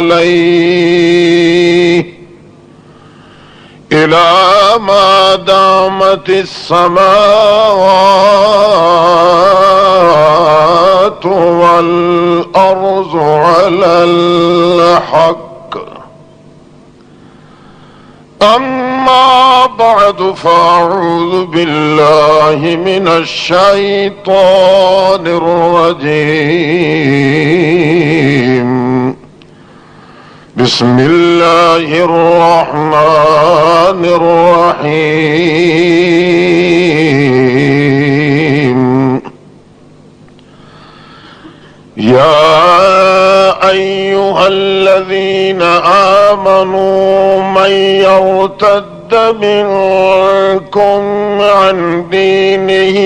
عليه إلى ما دامت السماوات والأرض على الحق. أما بعد فأعوذ بالله من الشيطان الرجيم. بسم الله الرحمن الرحيم. يا أيها الذين آمنوا من يرتد منكم عن دينه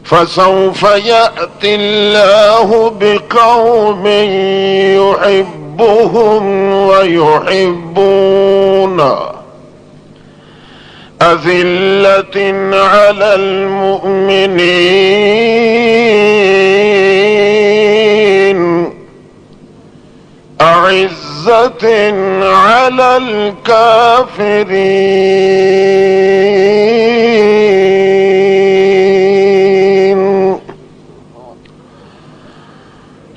فسوف يأتي الله بقوم يحبهم ويحبونه أذلة على المؤمنين أعزة على الكافرين.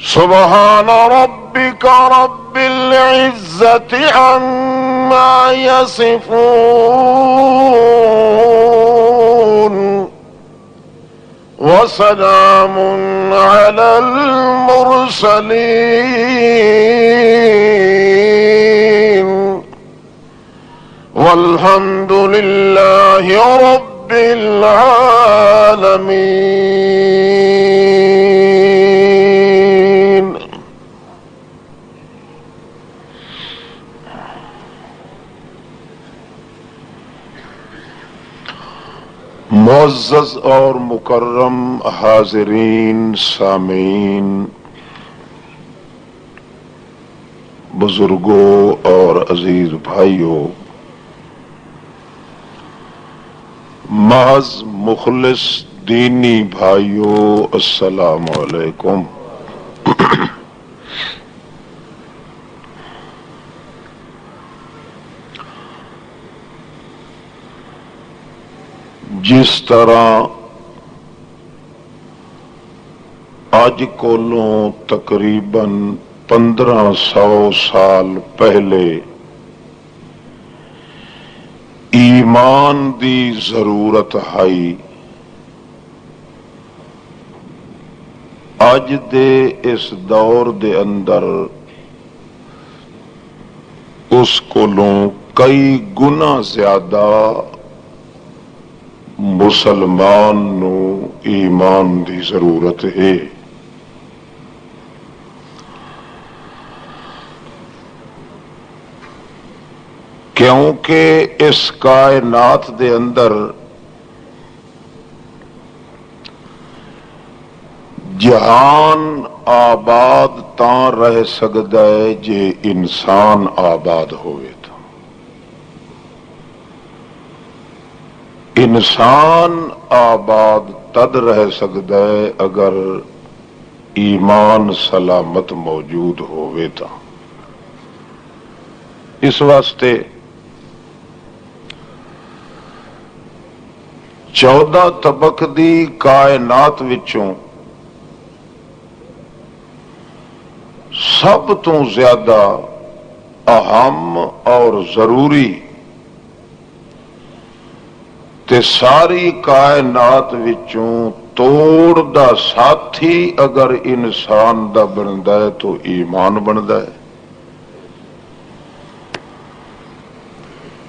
سبحان ربك رب العزة عما يصفون وسلام على المرسلين والحمد لله رب العالمين. معزز اور مکرم حاضرین سامعین، بزرگوں اور عزیز بھائیوں، محض مخلص دینی بھائیوں، السلام علیکم۔ جس طرح اج کولوں تقریباً 1500 سال پہلے ایمان دی ضرورت ہے، اج دے اس دور دے اندر اس کولوں کئی گنا زیادہ مسلمان نو ایمان دی ضرورت ہے۔ کیونکہ اس کائنات دے اندر جہان آباد تاں رہ سکدا ہے جے انسان آباد ہوئے۔ انسان آباد تد رہ سکتا ہے اگر ایمان سلامت موجود ہوئے تا۔ اس واسطے 14 طبق دی کائنات وچوں سب تو زیادہ اہم اور ضروری تے ساری کائنات وچوں توڑ دا ساتھی اگر انسان دا بندا ہے تو ایمان بندا ہے۔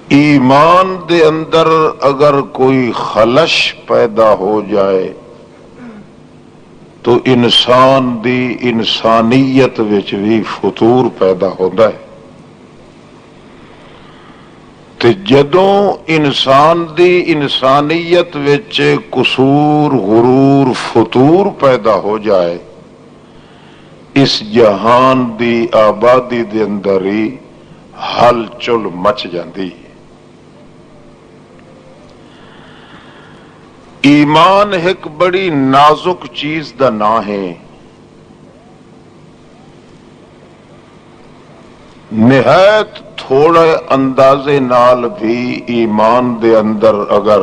ایمان دے اندر اگر کوئی خلش پیدا ہو جائے تو انسان دی انسانیت وچ بھی فطور پیدا ہوتا ہے۔ تے جدوں انسان دی انسانیت وچ قصور، غرور، فطور پیدا ہو جائے، اس جہان دی آبادی دے اندر ہی ہلچل مچ جاندی۔ ایمان ایک بڑی نازک چیز دا نام ہے، نہایت تھوڑے اندازے نال بھی ایمان دے اندر اگر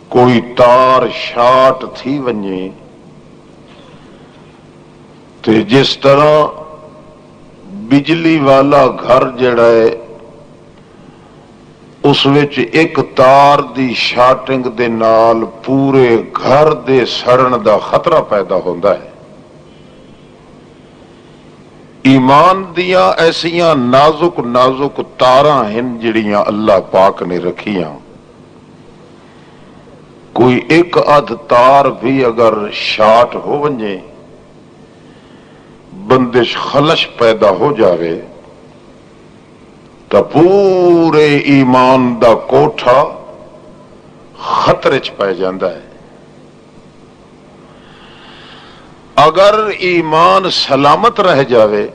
کوئی تار شارٹ تھی ونجے تو جس طرح بجلی والا گھر جڑا ہے اس وچ ایک تار دی شارٹنگ دے نال پورے گھر دے سڑن دا خطرہ پیدا ہوتا ہے، ایمان دیاں ایسیاں نازک نازک تاراں ہیں جڑیاں اللہ پاک نے رکھیاں، کوئی ایک ادھ تار بھی اگر شارٹ ہو ونجے بندش خلش پیدا ہو جاوے تو پورے ایمان دا کوٹھا خطرے چ پی جاندہ ہے۔ اگر ایمان سلامت رہ جاوے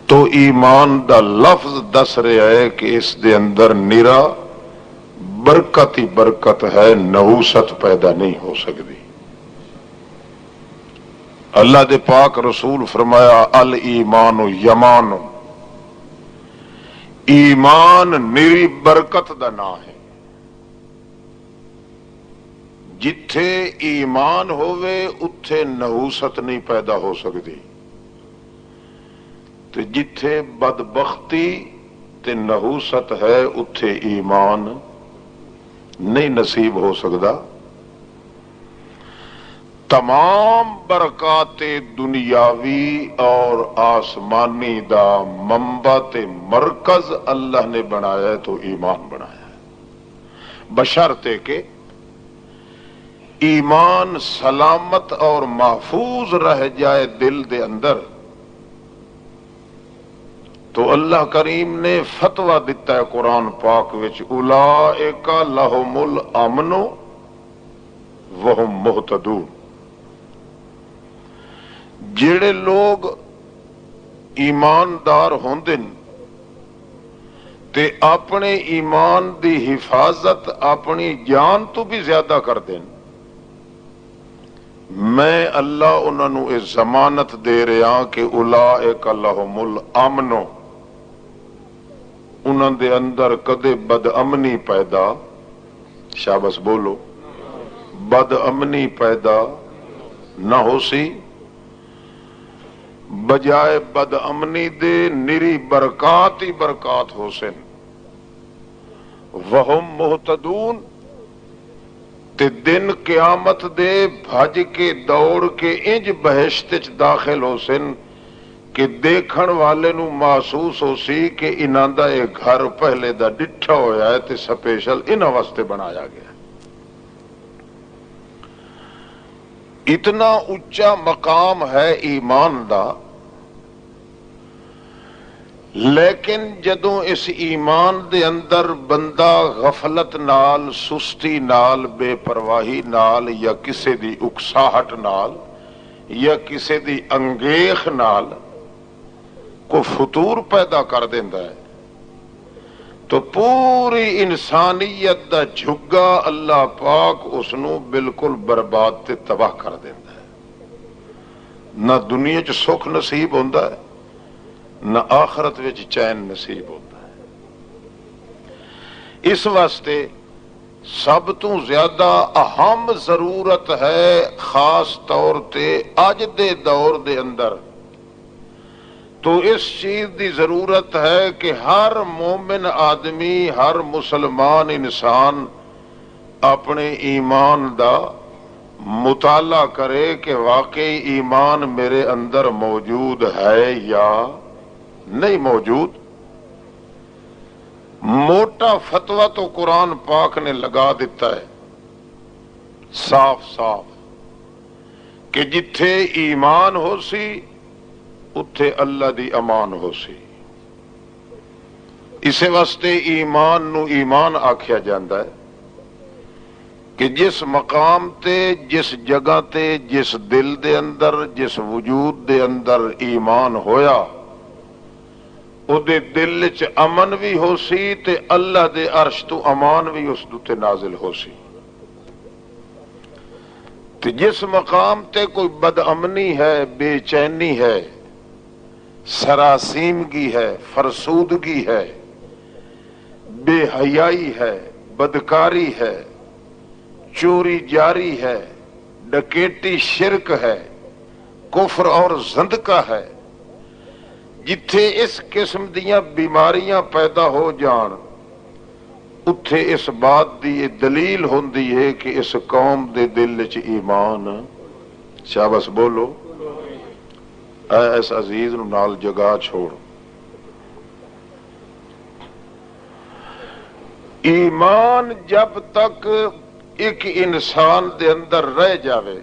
تو ایمان دا لفظ دس رہا ہے کہ اس دے اندر نرا برکت ہی برکت ہے، نحوست پیدا نہیں ہو سکتی۔ اللہ دے پاک رسول فرمایا الایمان یمان، ایمان نری برکت دا نام ہے، جتھے ایمان ہووے اتھے نحوست نہیں پیدا ہو سکتی، تو جتھے بدبختی تے نحوست ہے اتھے ایمان نہیں نصیب ہو سکتا۔ تمام برکات دنیاوی اور آسمانی دا منبع تے مرکز اللہ نے بنایا ہے تو ایمان بنایا ہے، بشرطے کہ ایمان سلامت اور محفوظ رہ جائے دل دے اندر تو اللہ کریم نے فتویٰ دیتا ہے قرآن پاک وچ اولئک لہم الامن وہم مہتدون، جڑے لوگ ایماندار ہوندے تے اپنے ایمان دی حفاظت اپنی جان تو بھی زیادہ کر دیں، میں اللہ انہوں نے اس ضمانت دے رہا کہ اولئک لہم الامن، انہوں دے اندر کدے بد امنی پیدا، شاباش بولو، بد امنی پیدا نہ ہو سی، بجائے بد امنی دے نری برکات ہی برکات ہو سن، وہم مہتدون، تے دن قیامت دے بھج کے دوڑ کے انج بہشت چ داخل ہو سن کہ دیکھن والے نو محسوس ہو سی کہ انہاں دا یہ گھر پہلے دا ڈٹھا ہویا ہے تے سپیشل انہاں واسطے بنایا گیا۔ اتنا اونچا مقام ہے ایمان دا، لیکن جدوں اس ایمان دے اندر بندہ غفلت نال، سستی نال، بے پرواہی نال یا کسے دی اکساہٹ نال یا کسے دی انگیخ نال کو فطور پیدا کر دیندا ہے تو پوری انسانیت دا جھگا اللہ پاک اس نو بالکل برباد تے تباہ کر دیندا ہے، نہ دنیا چ سکھ نصیب ہوندا ہے نہ آخرت وچ چین نصیب ہوتا ہے۔ اس واسطے سب تو زیادہ اہم ضرورت ہے خاص طور تے اج دے دور دے اندر تو اس چیز دی ضرورت ہے کہ ہر مومن آدمی، ہر مسلمان انسان اپنے ایمان دا مطالعہ کرے کہ واقعی ایمان میرے اندر موجود ہے یا نہیں موجود۔ موٹا فتویٰ تو قرآن پاک نے لگا دیتا ہے صاف صاف کہ جتھے ایمان ہو سی اتھے اللہ دی امان ہو سی، اسے واسطے ایمان نو ایمان آکھیا جاندہ ہے کہ جس مقام تے، جس جگہ تے، جس دل دے اندر، جس وجود دے اندر ایمان ہویا او دے دل چ امن بھی ہو سی تے اللہ دے عرش تو امان بھی اس تے نازل ہو سی۔ تے جس مقام تے کوئی بد امنی ہے، بے چینی ہے، سراسیمگی ہے، فرسودگی ہے، بے حیائی ہے، بدکاری ہے، چوری جاری ہے، ڈکیٹی شرک ہے، کفر اور زندقہ ہے، جتھے اس قسم دیاں بیماریاں پیدا ہو جان، اتھے اس بات دی یہ دلیل ہوندی ہے کہ اس قوم دے دل چ ایمان شاباش بولو اس عزیز نو نال جگا چھوڑ۔ ایمان جب تک ایک انسان دے اندر رہ جاوے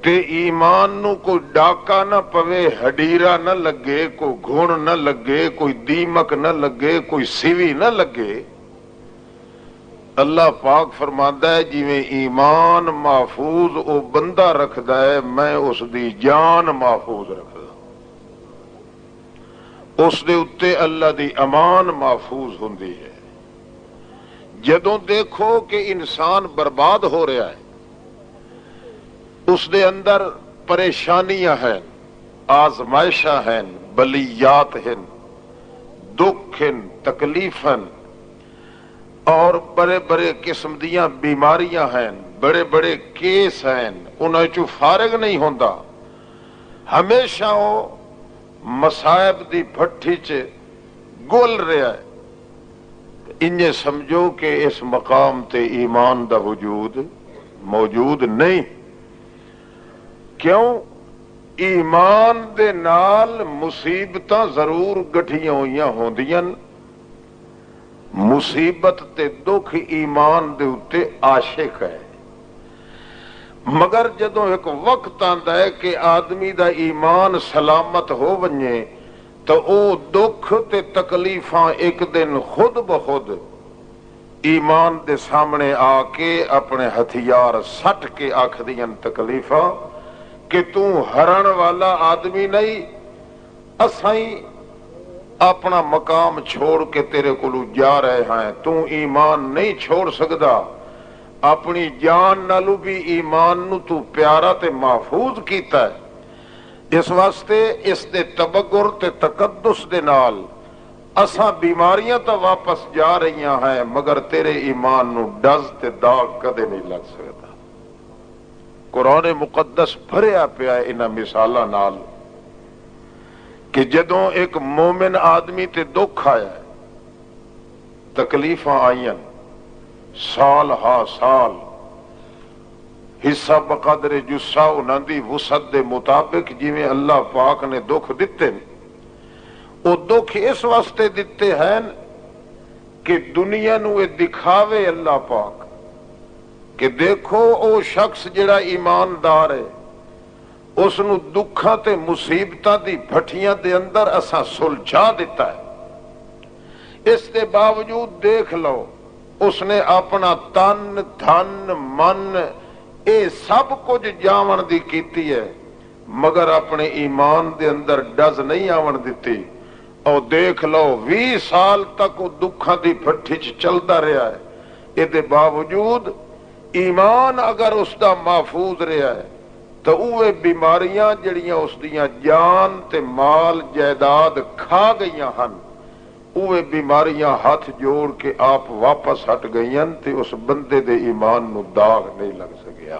تے ایمان نو کوئی ڈاکا نہ پوے، ہڈیرا نہ لگے، کوئی گھن نہ لگے، کوئی دیمک نہ لگے، کوئی سیوی نہ لگے، اللہ پاک فرماندا ہے جویں ایمان محفوظ او بندہ رکھدا ہے، میں اس دی جان محفوظ رکھدا، اس دے اتے اللہ دی امان محفوظ ہوندی ہے۔ جدوں دیکھو کہ انسان برباد ہو رہا ہے، اس دے اندر پریشانیاں ہیں، آزمائشاں ہیں، بلیات ہیں، دکھ ہیں، تکلیف ہیں، اور بڑے بڑے قسم دیاں بیماریاں ہیں، بڑے بڑے کیس ہیں، انہاں چوں فارغ نہیں ہوندا، ہمیشہ وہ مصائب دی بھٹی چ گول رہا ہے۔ انہیں سمجھو کہ اس مقام تے ایمان دا وجود موجود نہیں۔ کیوں؟ ایمان دے نال مصیبتاں ضرور گٹھیاں ہوئیاں ہوندیاں، مصیبت تے دکھ ایمان دے اتے عاشق ہے، مگر جدوں ایک وقت آندا ہے کہ آدمی دا ایمان سلامت ہو ونجے تو او دکھ تے تکلیفاں ایک دن خود بخود ایمان دے سامنے آ کے اپنے ہتھیار سٹ کے آکھ دیاں تکلیفاں کہ تو ہرن والا آدمی نہیں، اسائیں اپنا مقام چھوڑ کے تیرے کولو جا رہے ہیں، تو ایمان نہیں چھوڑ سکدا، اپنی جان نالو بھی ایمان نو تو پیارا تے محفوظ کیتا ہے۔ اس واسطے اس دے تبگر تے تقدس دے نال اساں بیماریاں تو واپس جا رہیاں ہیں، مگر تیرے ایمان نو ڈز تے داغ کدے نہیں لگ سکتا۔ قرآن مقدس بھریا پیا انہاں مثالاں نال کہ جدوں ایک مومن آدمی تے دکھ آیا ہے، تکلیفاں آئیاں، سال ہا سال، حصہ بقدر جسہ انہاں دی وسعت دے مطابق جویں اللہ پاک نے دکھ دتے، او دکھ اس واسطے دتے ہیں کہ دنیا نو اے دکھاوے اللہ پاک کہ دیکھو او شخص جڑا ایماندار ہے، اس نو دکھاں تے مصیبتاں دی بھٹیاں دے اندر اساں سلجھا دیتا ہے، اس دے باوجود دیکھ لو اس نے اپنا تن دھن من اے سب کچھ جاون دی کیتی ہے، مگر اپنے ایمان دے اندر ڈز نہیں آون دیتی، اور دیکھ لو 20 سال تک وہ دکھاں دی بھٹی چ چلدا رہا ہے، اے دے باوجود ایمان اگر اس دا محفوظ رہا ہے تو اوے بیماریاں جڑیاں اس دیاں جان تے مال جائیداد کھا گئیاں ہن، اوے بیماریاں ہاتھ جوڑ کے آپ واپس ہٹ گئیاں تے اس بندے دے ایمان نو داغ نہیں لگ سکیا۔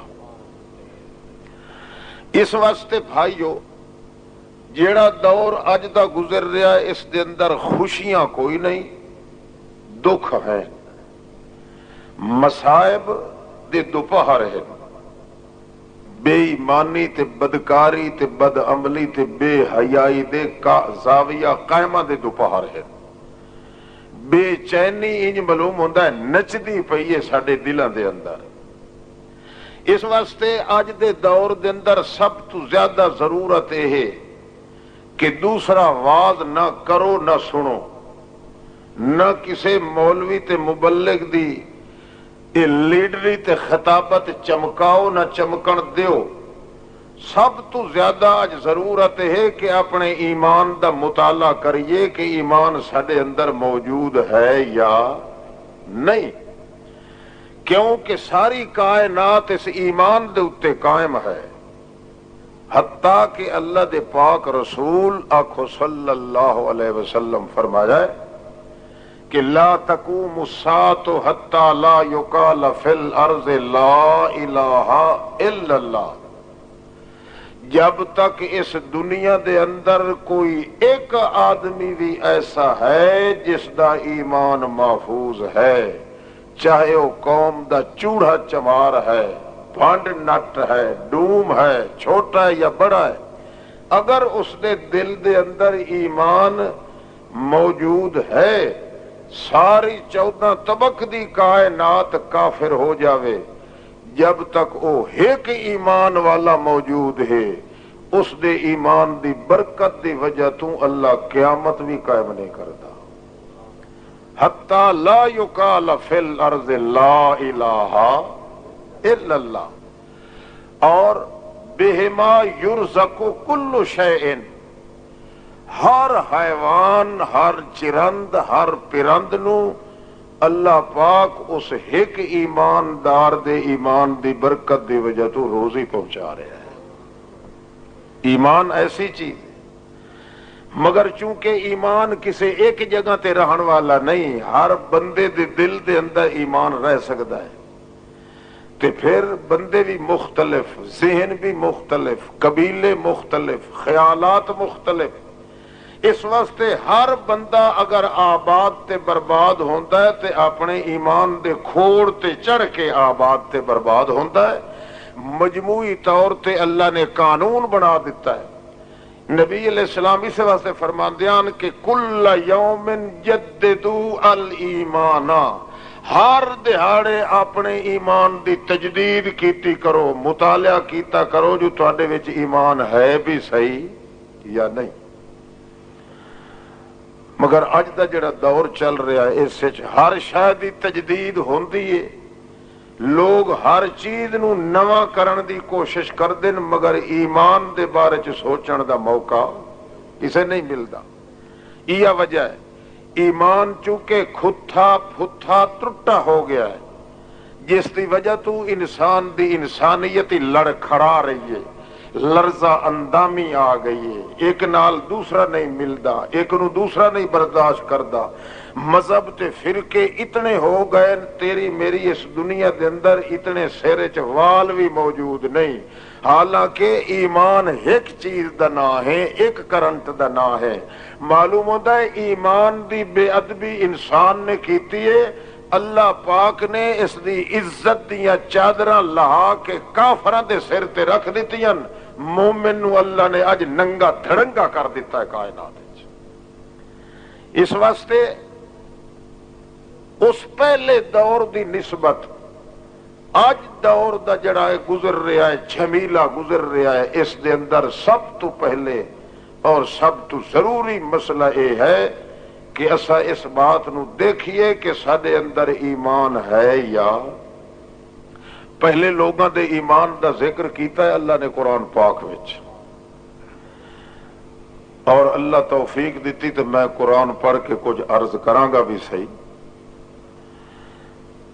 اس واسطے بھائیو جیڑا دور اج دا گزر رہا ہے اس دے اندر خوشیاں کوئی نہیں، دکھ ہیں، مصائب دے دوپہر ہیں، بے ایمانی تے بدکاری تے بد عملی تے بے حیائی دے زاویہ قائمہ دے دوپہر ہیں، بے چینی انج معلوم ہوندا ہے نچدی پئی ہے ساڈے دلاں دے اندر۔ اس واسطے اج دے دور دے اندر سب تو زیادہ ضرورت ہے کہ دوسرا واز نہ کرو نہ سنو، نہ کسے مولوی تے مبلغ دی لیڈری تے خطابت چمکاؤ نہ چمکن دیو، سب تو زیادہ اج ضرورت ہے کہ اپنے ایمان دا مطالعہ کریے کہ ایمان ساڈے اندر موجود ہے یا نہیں، کیونکہ ساری کائنات اس ایمان دے اتے قائم ہے، حتیٰ کہ اللہ دے پاک رسول آخو صلی اللہ علیہ وسلم فرمایا ہے کہ لا تقوم الساعة حتى لا يقال في الارض لا الہ الا اللہ، جب تک اس دنیا دے اندر کوئی ایک آدمی بھی ایسا ہے جس دا ایمان محفوظ ہے، چاہے وہ قوم دا چوڑا چمار ہے، بھانڈ نٹ ہے، ڈوم ہے، چھوٹا ہے یا بڑا ہے، اگر اس دے دل دے اندر ایمان موجود ہے، ساری 14 طبق دی کائنات کافر ہو جاوے، جب تک وہ ایک ایمان والا موجود ہے، اس دے ایمان دی برکت دی وجہ تو اللہ قیامت بھی قائم نہیں کرتا، حتی لا یقال فی الارض لا الہ الا اللہ، اور بہما یرزق کل شیء، ہر حیوان، ہر چرند، ہر پرند نو اللہ پاک اس ایک ایماندار دے ایمان دی برکت دی وجہ تو روزی پہنچا رہا ہے۔ ایمان ایسی چیز ہے، مگر چونکہ ایمان کسی ایک جگہ تے رہن والا نہیں، ہر بندے دے دل دے اندر ایمان رہ سکتا ہے، تے پھر بندے بھی مختلف، ذہن بھی مختلف، قبیلے مختلف، خیالات مختلف، اس واسطے ہر بندہ اگر آباد تے برباد ہوتا ہے تے اپنے ایمان دے کھوڑ تے چڑھ کے آباد تے برباد ہوتا ہے۔ مجموعی طور تے اللہ نے قانون بنا دیتا ہے، نبی علیہ السلام اس واسطے فرماندیان کہ کل یوم جددو الایمان، ہر دہاڑے اپنے ایمان دی تجدید کیتی کرو، مطالعہ کیتا کرو جو تواڈے وچ ایمان ہے بھی صحیح یا نہیں۔ مگر اج دا جڑا دور چل رہا ہے اس وچ ہر شے دی تجدید ہوندی ہے، لوگ ہر چیز نو نواں کرن دی کوشش کردے ہیں، مگر ایمان دے بارے چ سوچن دا موقع کسے نہیں ملدا۔ یہ وجہ ہے ایمان چونکہ کھتھا پھتھا ٹوٹا ہو گیا ہے، جس دی وجہ تو انسان دی انسانیت ہی لڑ کھڑا رہی ہے، لرزہ اندامی آ گئی ہے، ایک نال دوسرا نہیں ملدا، ایک نو دوسرا نہیں برداشت کردا، مذہب تے فرقے اتنے ہو گئے، تیری میری اس دنیا دے اندر اتنے سیرے چ وال بھی موجود نہیں، حالانکہ ایمان ایک چیز دا نا ہے، ایک کرنٹ دا نا ہے۔ معلوم ہوتا ہے ایمان دی بے ادبی انسان نے کیتی ہے، اللہ پاک نے اس دی عزت دیاں چادراں لہا کے کافراں دے سر تے رکھ دتیاں، مومن نو اللہ نے اج ننگا دھڑنگا کر دیتا ہے کائنات وچ۔ اس واسطے اس پہلے دور دی نسبت اج دور دا جڑا ہے گزر رہا ہے، جھمیلا گزر رہا ہے، اس دے اندر سب تو پہلے اور سب تو ضروری مسئلہ یہ ہے کہ اسا اس بات نو دیکھیے کہ سارے اندر ایمان ہے یا پہلے لوگاں دے ایمان دا ذکر کیتا ہے اللہ نے قرآن پاک وچ، اور اللہ توفیق دیتی تو میں قرآن پڑھ کے کچھ عرض کراں گا بھی صحیح۔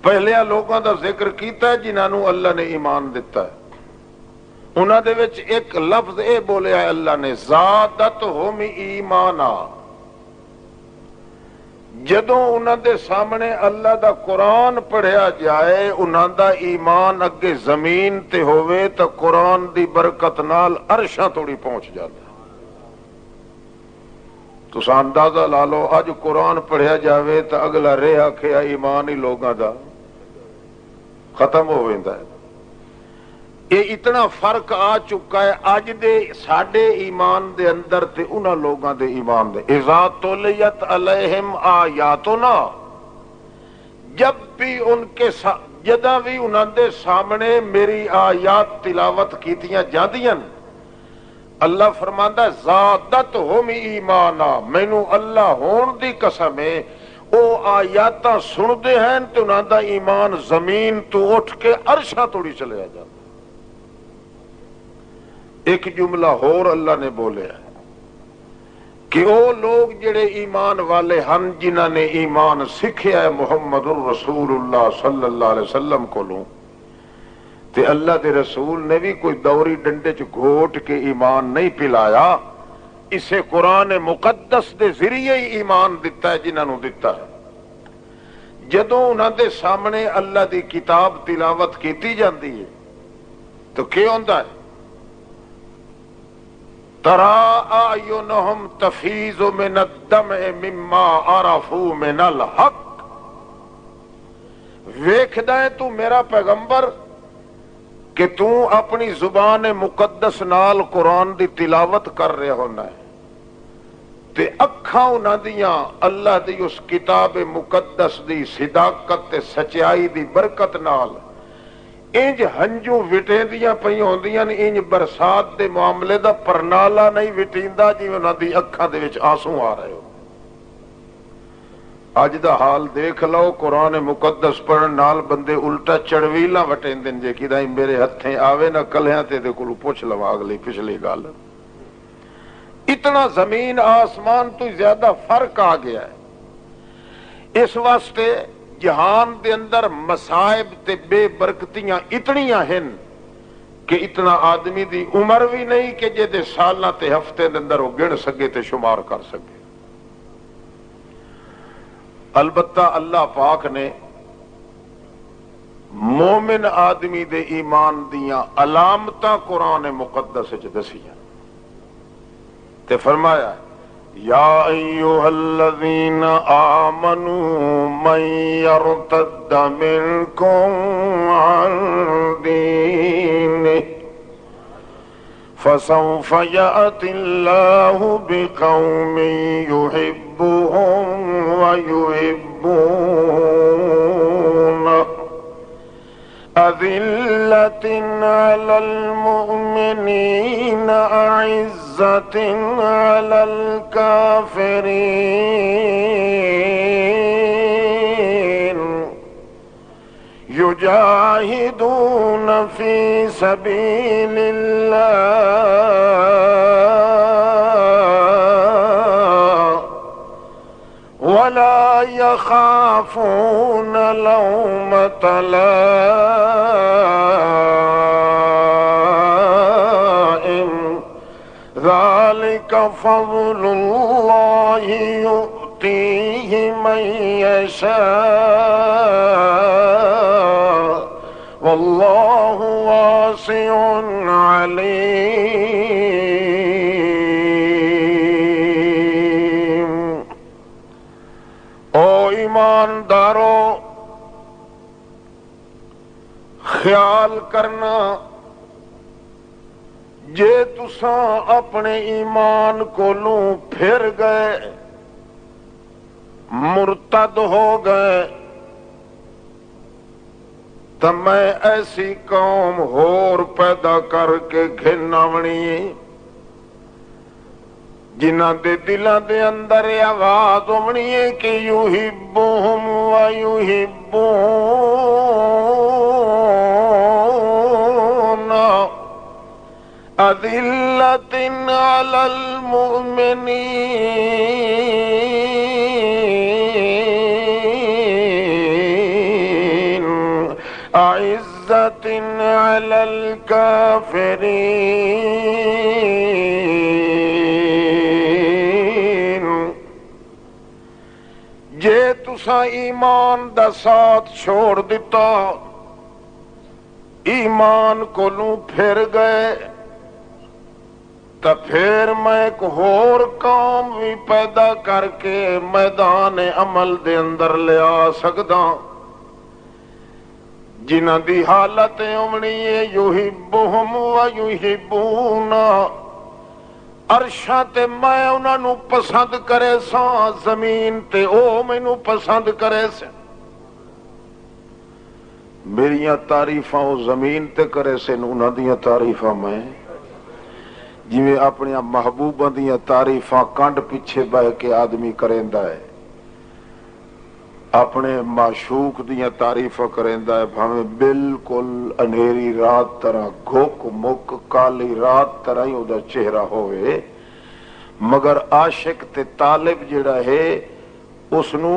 پہلے لوگاں دا ذکر کیتا ہے جنہاں نو اللہ نے ایمان دیتا ہے، انہاں دے وچ ایک لفظ اے بولیا ہے اللہ نے زادتہم ایمانا، جدوں انہاں دے سامنے اللہ دا قرآن پڑھیا جائے، انہاں دا ایمان اگے زمین تے ہوئے تو قرآن دی برکت نال عرشاں توڑی پہنچ جاتا۔ تو اندازہ لا لو اج قرآن پڑھیا جاوے تو اگلا رہ آکھیا ایمان ہی لوگاں دا ختم ہو ویندا ہے۔ یہ اتنا فرق آ چکا ہے اج دے ساڈے ایمان دے اندر تے انہاں لوگاں دے ایمان دے۔ اذا تلیت علیہم آیاتنا، جب بھی ان کے جداں بھی انہاں دے سامنے میری آیات تلاوت کیتیاں جاندیاں، اللہ فرماندا ہے زادتہم ایمانا، مینوں اللہ ہون دی قسم ہے او آیاتاں سندے ہیں تو انہاں دا ایمان زمین تو اٹھ کے عرشاں توڑی چلے جاتا۔ ایک جملہ ہور اللہ نے بولیا کہ وہ لوگ جڑے ایمان والے ہن جنہاں نے ایمان سکھیا ہے محمد الرسول اللہ صلی اللہ علیہ وسلم کو لوں تے اللہ دے رسول نے بھی کوئی دوری ڈنڈے چ گھوٹ کے ایمان نہیں پلایا، اسے قرآن مقدس دے ذریعے ہی ایمان دتا ہے جنہاں نو دتا ہے۔ جدوں انہاں دے سامنے اللہ دی کتاب تلاوت کیتی جاندی ہے تو کیا ہوندا ہے؟ ترى أعينهم تفيض من الدمع مما عرفوا من الحق، ویکھدا ہے تو میرا پیغمبر کہ تو اپنی زبان مقدس نال قرآن دی تلاوت کر رہے ہونا ہے تے اکھاں انہاں دیاں اللہ دی اس کتاب مقدس دی صداقت تے سچائی دی برکت نال انج ہنجو وٹیں دیاں پئی ہوندیاں نے، انج برسات دے معاملے دا پرنالا نہیں وٹیندا جی انہاں دی اکھاں دے وچ آنسو آ رہے ہو۔ اج دا حال دیکھ لو، قرآن مقدس پڑھن نال بندے الٹا چڑویلاں وٹیندے جے کیدا میرے ہتھیں آوے نہ کلیاں تے دے کولوں پوچھ لواں اگلی پچھلی گل۔ اتنا زمین آسمان تو زیادہ فرق آ گیا ہے۔ اس واسطے جہان دے اندر مصائب تے بے برکتیاں اتنیاں ہیں کہ اتنا آدمی دی عمر بھی نہیں کہ جے دے سالاں تے ہفتے دے اندر وہ گن سکے تے شمار کر سکے۔ البتہ اللہ پاک نے مومن آدمی دے ایمان دیاں علامتاں قرآن مقدس وچ دسیاں تے فرمایا یا ایھا الذین آمنوا من یرتد منکم عن دینہ فسوف یأتی اللہ بقوم یحبهم ویحبونہ أذلة على المؤمنين أعزة على الكافرين يجاهدون في سبيل الله ولا يخافون لومة لائم ذلك فضل الله يؤتيه من يشاء والله واسع عليم۔ او ایماندارو، خیال کرنا جے تساں اپنے ایمان کولوں پھر گئے، مرتد ہو گئے، تو میں ایسی قوم ہور پیدا کر کے گھناونی جنہاں دے دلاں دے اندر آواز آونی ہے کہ یحبہم ویحبون اذلۃ علی المؤمنین اعزۃ علی الکافرین۔ جے تساں ایمان دا ساتھ چھوڑ دیتا، ایمان کولوں پھر گئے، تو پھر میں ایک ہور قوم بھی پیدا کر کے میدان عمل دے اندر لے آ سکدا جنہاں دی حالت امنی ہے یحبہم ویحبون، عرشاں تے میں انہاں نو پسند کرے ساں، زمین تے او مینوں پسند کرے سے۔ میریاں تعریفاں او زمین تے کرے سے، انہاں دیاں تعریفاں میں جویں اپنی محبوباں دیاں تعریفاں کنڈ پیچھے بہ کے آدمی کریندا ہے۔ اپنے معشوق دیاں تعریفاں کریندا ہے، بھاویں بالکل انہیری رات طرح گھک مک کالی رات طرح ہی دا چہرہ ہوئے، مگر عاشق تے طالب جڑا ہے اس نو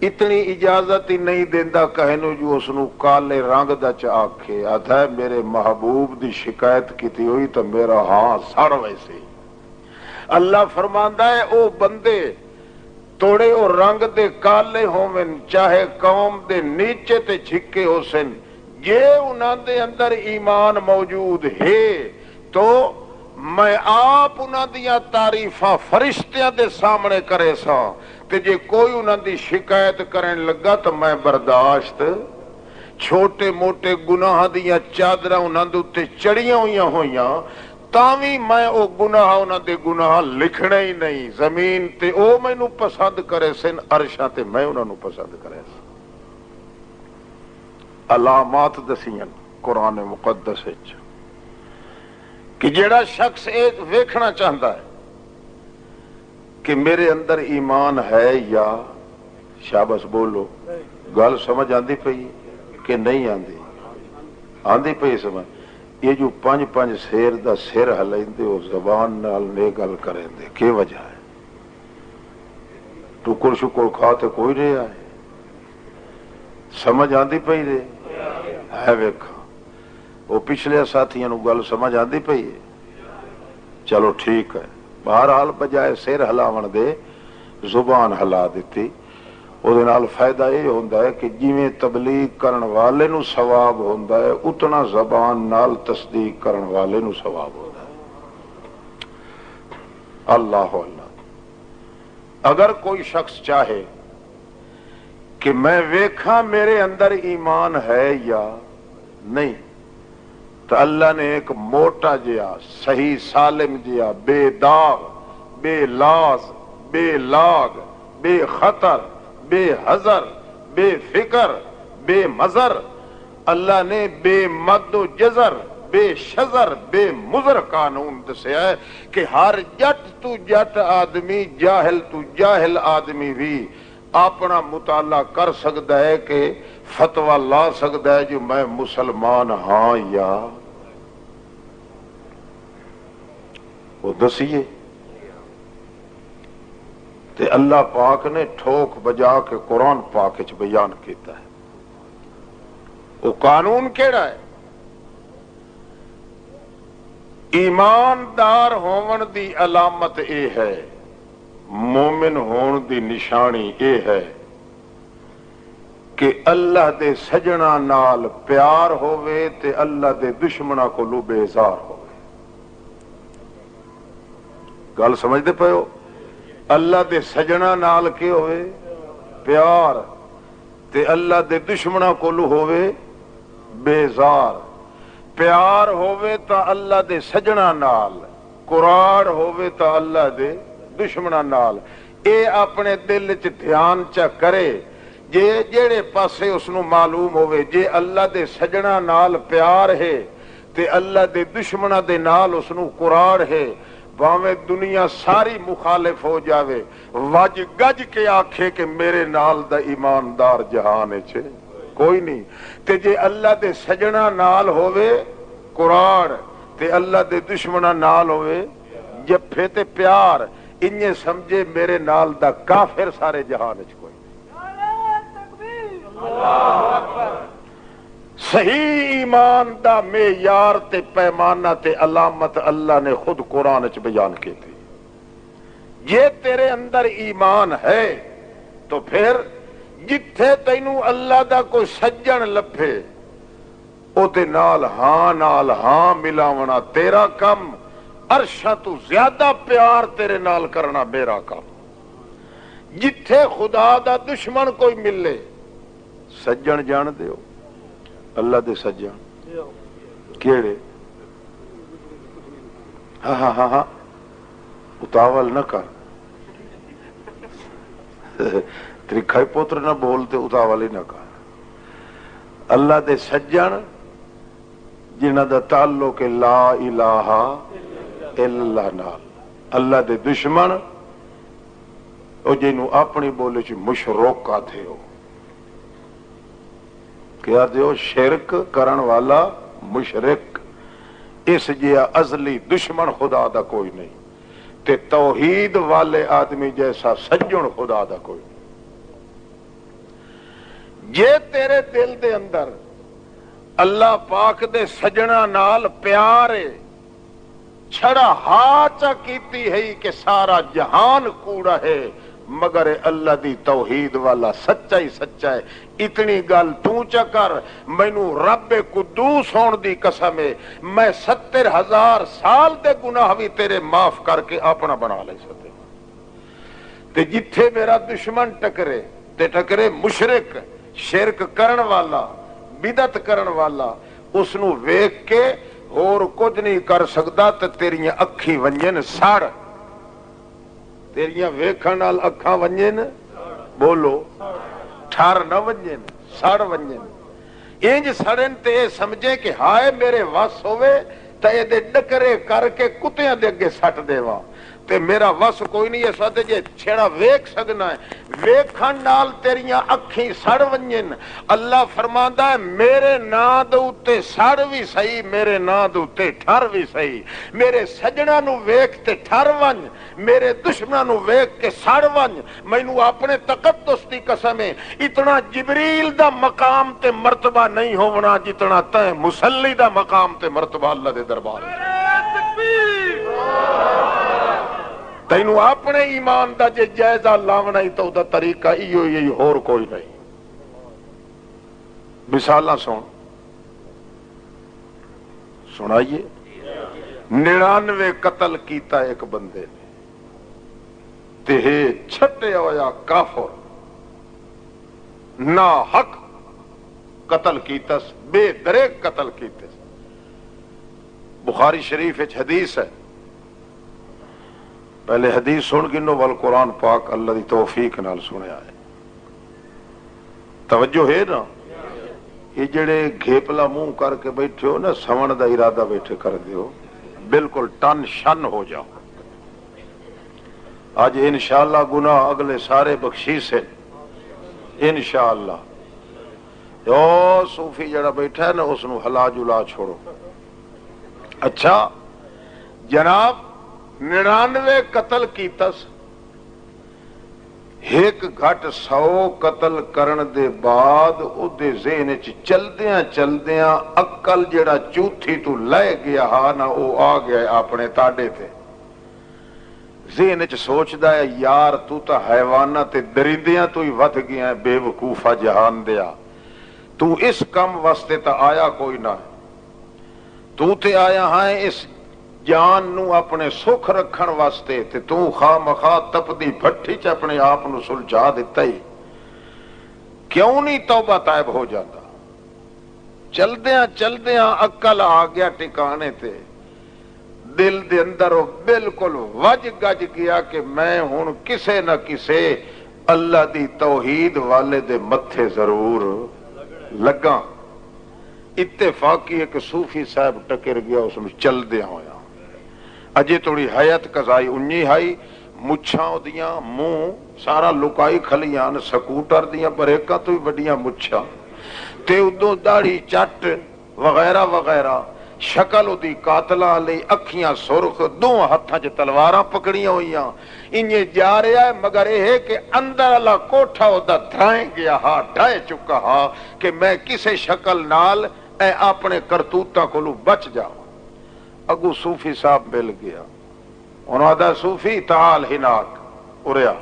اتنی اجازت ہی نہیں دیندا کہنو جو اس نو کالے رنگ دا چاکھے آتا ہے میرے محبوب دی شکایت کیتی ہوئی تو میرا ہاں سڑ ویسے۔ اللہ فرماندا ہے او بندے توڑے او رنگ دے کالے ہومن چاہے قوم دے نیچے تے چھکے ہو سن، جے انہاں دے اندر ایمان موجود ہے تو میں آپ انہاں دیاں تعریفاں فرشتیاں دے سامنے کرے سا، تے جے کوئی انہاں دی شکایت کرن لگا تو میں برداشت، چھوٹے موٹے گناہ دیاں چادراں انہاں دے تے چڑیاں ہویاں تاوی میں او گناہ انہاں دے گناہ لکھنے ہی نہیں، زمین تے او مینوں پسند کرے سن، عرشاں تے میں انہاں نو پسند کرے سن۔ علامات دسیاں قرآن مقدس وچ کہ جیڑا شخص ایک ویکھنا چاہتا ہے کہ میرے اندر ایمان ہے یا شاباش بولو، گل سمجھ آندی پئی کہ نہیں آندی؟ آندی پئی سمجھ؟ یہ جو پانچ سیر دا سر ہلیندے او زبان نال نے گل کریندے کی وجہ ہے؟ ٹکر شکر کھاتے کوئی رہا ہے؟ سمجھ آندی پئی دے ہے ویکھا وہ پچھلے ساتھیاں نو گل سمجھ آندی پئی ہے؟ چلو ٹھیک ہے، بہرحال بجائے سر ہلاون دے زبان ہلا دیتی، او دے نال فائدہ یہ ہوندا ہے کہ جویں تبلیغ کرن والے نو ثواب ہوندا ہے اتنا زبان نال تصدیق کرن والے نو ثواب ہوندا ہے۔ اللہ اللہ، اگر کوئی شخص چاہے کہ میں ویکھاں میرے اندر ایمان ہے یا نہیں، تو اللہ نے ایک موٹا جیا صحیح سالم جیا بے داغ بے لاز بے لاگ بے خطر بے حذر بے فکر بے مزر، اللہ نے بے مد و جزر بے شزر بے مزر قانون دسیا ہے کہ ہر جٹ تو جٹ آدمی جاہل تو جاہل آدمی بھی اپنا مطالعہ کر سکتا ہے کہ فتویٰ لا سکتا ہے جو میں مسلمان ہاں یا وہ دسیے۔ تے اللہ پاک نے ٹھوک بجا کے قرآن پاک وچ بیان کیتا ہے، وہ قانون کیڑا ہے؟ ایماندار ہون دی علامت اے ہے، مومن ہون دی نشانی اے ہے کہ اللہ دے سجنا نال پیار ہوئے تے اللہ دے دشمنا کو لو بیزار ہوئے۔ گل سمجھتے پئے ہو؟ اللہ دے سجنا نال کے ہوئے پیار تے اللہ دے دشمنا کو لو ہوئے بیزار۔ پیار ہوئے تا اللہ دے سجنا نال، قرآن ہوئے تا اللہ دے دشمنا نال، اے اپنے دل چ دھیان چا کرے جے جیڑے پاسے اس نو معلوم ہوئے جے اللہ دے سجنا نال پیار ہے تے اللہ دے دشمنا دے نال اس نو قرآن ہے، باویں دنیا ساری مخالف ہو جاوے وج گج کے آکھے کہ میرے نال دا ایماندار جہان چھے کوئی نہیں، تے جے اللہ دے سجنا نال ہوئے قرآن تے اللہ دے دشمنا نال ہوئے جفے تے پیار، انہیں سمجھے میرے نال دا کافر سارے جہان چ کوئی صحیح ایمان دا معیار تے پیمانہ تے علامت اللہ نے خود قرآن چ بیان کی تھی۔ یہ تیرے اندر ایمان ہے تو پھر جتھے تینوں اللہ دا کوئی سجن لبھے او دے نال ہاں ملاونا تیرا کم، عرشاں تو زیادہ پیار تیرے نال کرنا میرا کم۔ جتھے خدا دا دشمن کوئی ملے، سجن جان دیو اللہ دے سجن کیڑے؟ ہاں اتاول نہ کر، تریکھا پوتر نہ بولتے اتاول ہی نہ کر۔ اللہ دے سجن جنہ دا تعلق لا الہ الا اللہ نال، اللہ دے دشمن او جنوں اپنی بولے چ مشرک آتے ہو، کیا دیو شرک کرن والا مشرک، اس جیا ازلی دشمن خدا دا کوئی نہیں، تے توحید والے آدمی جیسا سجن خدا دا کوئی نہیں۔ جے تیرے دل دے اندر اللہ پاک دے سجنا نال پیارے چھڑا ہا چا کیتی ہے کہ سارا جہان کوڑا ہے، مگر اللہ دی توحید والا سچا ہی سچا ہے، اتنی گل تو چا کر، مینوں رب قدوس ہون دی قسم ہے، میں 70,000 سال دے گناہ بھی تیرے معاف کر کے اپنا بنا لے سکتے۔ تے جتھے میرا دشمن ٹکرے تے ٹکرے مشرک، شرک کرن والا، بدعت کرن والا، اس نو ویکھ کے اور کچھ نہیں کر سکتا تے تیریاں اکھی ونجن سڑ، تیریاں ویکھن نال اکھاں ونجن، بولو ٹھر نہ ونجن، سڑ ونجن، انج سڑن تے سمجھے کہ ہائے میرے وس ہوئے تے اے دے ڈکرے کر کے کتیاں دے اگے سٹ دیواں، تے میرا وس کوئی نہیں اس واسطے جے چھڑا ویکھ سکنا ہے، ویکھن نال تیریاں اکھیں سڑ ونجن۔ اللہ فرماندا ہے میرے نام دے اوتے سڑ بھی صحیح، میرے نام دے اوتے ٹھر بھی صحیح، میرے سجنا نو ویکھ تے ٹھر ونج، میرے دشمناں نو ویکھ کے سڑ ونج، مینوں اپنے تقدس دی قسم ہے اتنا جبریل دا مقام تے مرتبہ نہیں ہونا جتنا تے مصلی دا مقام تے مرتبہ اللہ دے دربار تینوں اپنے ایمان دا جے جائزہ لاونا ہی تو دا طریقہ ایو ہی اور کوئی نہیں۔ مثالاں سنائیے، 99 قتل کیتا ایک بندے نے تے چھٹے ہویا کافر نا حق قتل کیتا، بے دریک قتل کیتے۔ بخاری شریف وچ حدیث ہے، پہلے حدیث سن گنو والقرآن پاک اللہ دی توفیق نال سنیا ہے، توجہ ہے نا؟ یہ جڑے گھیپلا منہ کر کے بیٹھے ہو نا، سمن دا ارادہ بیٹھے کر دیو، بالکل ٹن شن ہو جاؤ۔ آج انشاءاللہ گناہ اگلے سارے بخشیش ہیں انشاءاللہ۔ جو صوفی جڑا بیٹھا ہے نا اس نو ہلا جلا چھوڑو۔ اچھا جناب، 99 قتل کیتس، ایک گھٹ 100 قتل کرن دے بعد او دے ذہن وچ چلدیاں چلدیاں عقل جڑا چوتھی تو لے گیا ہا نا او آ گیا اپنے تاڈے تے، ذہن وچ سوچدا ہے یار تو تا حیواناں تے درندیاں تو ہی ود گیا ہے، بے وقوفا جہان دیا، تو اس کم واسطے تا آیا کوئی نہ ہے، تو تے آیا ہے اس جان نو اپنے سکھ رکھن واسطے، تے تو خواہ مخواہ تپدی بھٹی چ اپنے آپ نو سلجھا دیتا ہی، کیوں نہیں توبہ طائب ہو جاتا؟ چلدیاں چلدیاں عقل آ گیا ٹکانے تے، دل دے اندر وہ بالکل وج گج گیا کہ میں ہن کسے نہ کسے اللہ دی توحید والے دے متھے ضرور لگاں۔ اتفاقی ایک صوفی صاحب ٹکر گیا، اس میں چل دیا ہویا، اجے تھوڑی حیات قضائی انجی ہائی، مچھاں دیاں منہ سارا لکائی کھلیاں، سکوٹر دیاں بریکاں تو ہی بڑیاں مچھاں تے ادوں داڑھی چٹ وغیرہ وغیرہ، شکل دی قاتلہ لئی، اکھیاں سرخ، دو ہتھاں چ تلواراں پکڑیاں ہوئیاں، انجے جا رہا ہے، مگر یہ ہے کہ اندر اللہ کوٹھا دا دھائیں گیا ہا، ڈھائے چکا ہا کہ میں کسے شکل نال اے اپنے کرتوتاں کولو بچ جاؤں۔ اگو صوفی صاحب مل گیا، انہوں دا صوفی تعال ہناک اریا،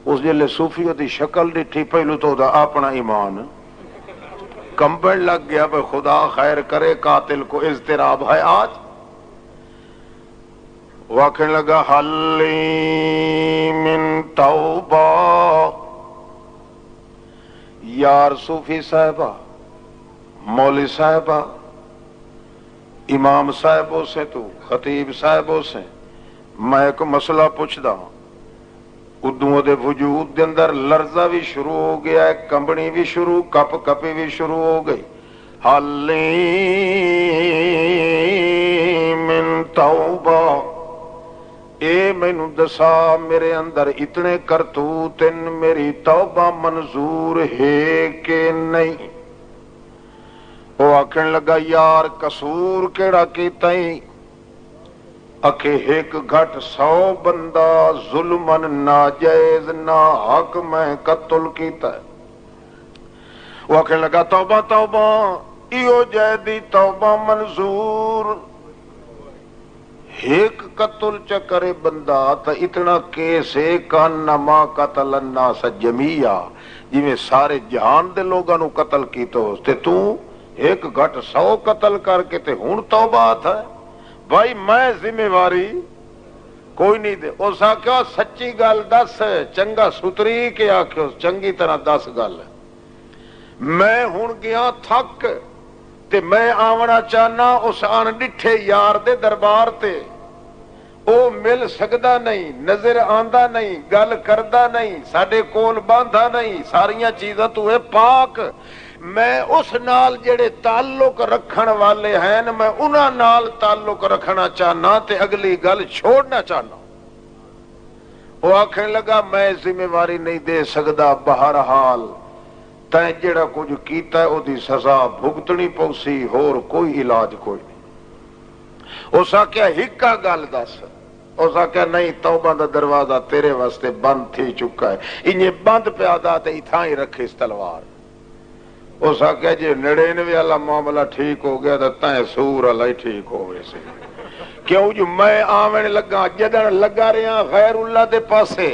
اس جلے صوفی دی شکل ڈٹھی، پہلو تو دا اپنا ایمان کمبن لگ گیا، بھئی خدا خیر کرے قاتل کو اضطراب ہے آج، واقع لگا حلی من توبہ۔ یار صوفی صاحبہ، مولی صاحبہ، امام صاحبوں سے، تو خطیب صاحبوں سے میں ایک مسئلہ پوچھدا ہوں، ادوں دے وجود دے اندر لرزہ بھی شروع ہو گیا ہے، کمبنی بھی شروع، کپ کپی بھی شروع ہو گئی۔ حلی من توبہ، اے مینوں دسا میرے اندر اتنے کرتوت میری توبہ منظور ہے کہ نہیں؟ وہ آکھن لگا یار قصور کیڑا کیتا ہی؟ اکھے ایک گھٹ 100 بندہ ظلمن ناجائز نا حق میں قتل کیتا ہے۔ وہ آکھن لگا توبہ توبہ ایو جے دی توبہ منظور، ایک قتل چکرے بندہ تا اتنا کیسے کانما قتل الناس جمیعا، جی میں سارے جہان دے لوگاں نو قتل کیتا ہو تے تو ایک گھٹ 100 قتل کر کے تے ہون توبہ آتا ہے؟ بھائی میں ذمہ واری کوئی نہیں دے۔ اس آکھیا سچی گل دس، چنگا ستری کے آکھو چنگی طرح دس گل، میں ہون گیا تھک تے میں آونا چاہنا اس آن ڈٹھے یار دے دربار تے، او مل سکدا نہیں، نظر آندا نہیں، گل کردا نہیں، ساڈے کول باندھا نہیں، ساریاں چیزاں تو ہے پاک، میں اس نال جڑے تعلق رکھن والے ہیں میں انہاں نال تعلق رکھنا چاہنا تے اگلی گل چھوڑنا چاہنا۔ وہ آکھنے لگا میں ذمہ واری نہیں دے سکدا، بہرحال تیں جڑا کچھ کیتا ہے او دی سزا بھگتنی پوسی، ہور کوئی علاج کوئی نہیں۔ اس آکھیا ہکا گل دس، اس آکھیا نہیں توبہ دا دروازہ تیرے واسطے بند تھی چکا ہے، انہیں بند پیادا تے اتھاں ہی رکھے اس تلوار۔ اس آکھیا جی 99 والا معاملہ ٹھیک ہو گیا تو تائیں سور والا ہی ٹھیک ہو گئے سے، کیوں جو میں آمن لگا جدن لگا رہا غیر اللہ دے پاسے،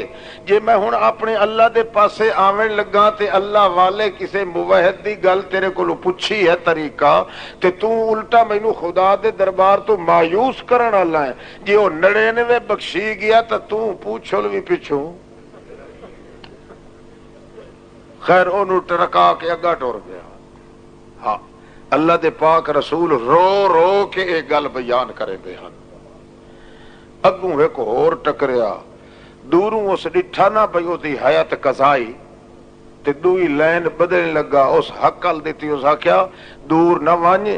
جے میں ہن اپنے اللہ دے پاسے آمن لگا تے اللہ والے کسے موحد دی گل تیرے کو پوچھی ہے طریقہ تے تو الٹا مینوں خدا دے دربار تو مایوس کرن والا ہے، جے او 99 بخشی گیا تو پوچھل بھی پچھوں۔ خیر انہوں ٹرکا کے اگا ٹور گیا۔ ہاں اللہ دے پاک رسول رو رو کے ایک گل بیان کرے دے ہن، اگوں ایک اور ٹکریا، دوروں اس ڈٹھا نہ بھئی او دی حیات قضائی تے دوئی لین بدلنے لگا، اس حق ال دیتی، اس آکھیا دور نہ وانج،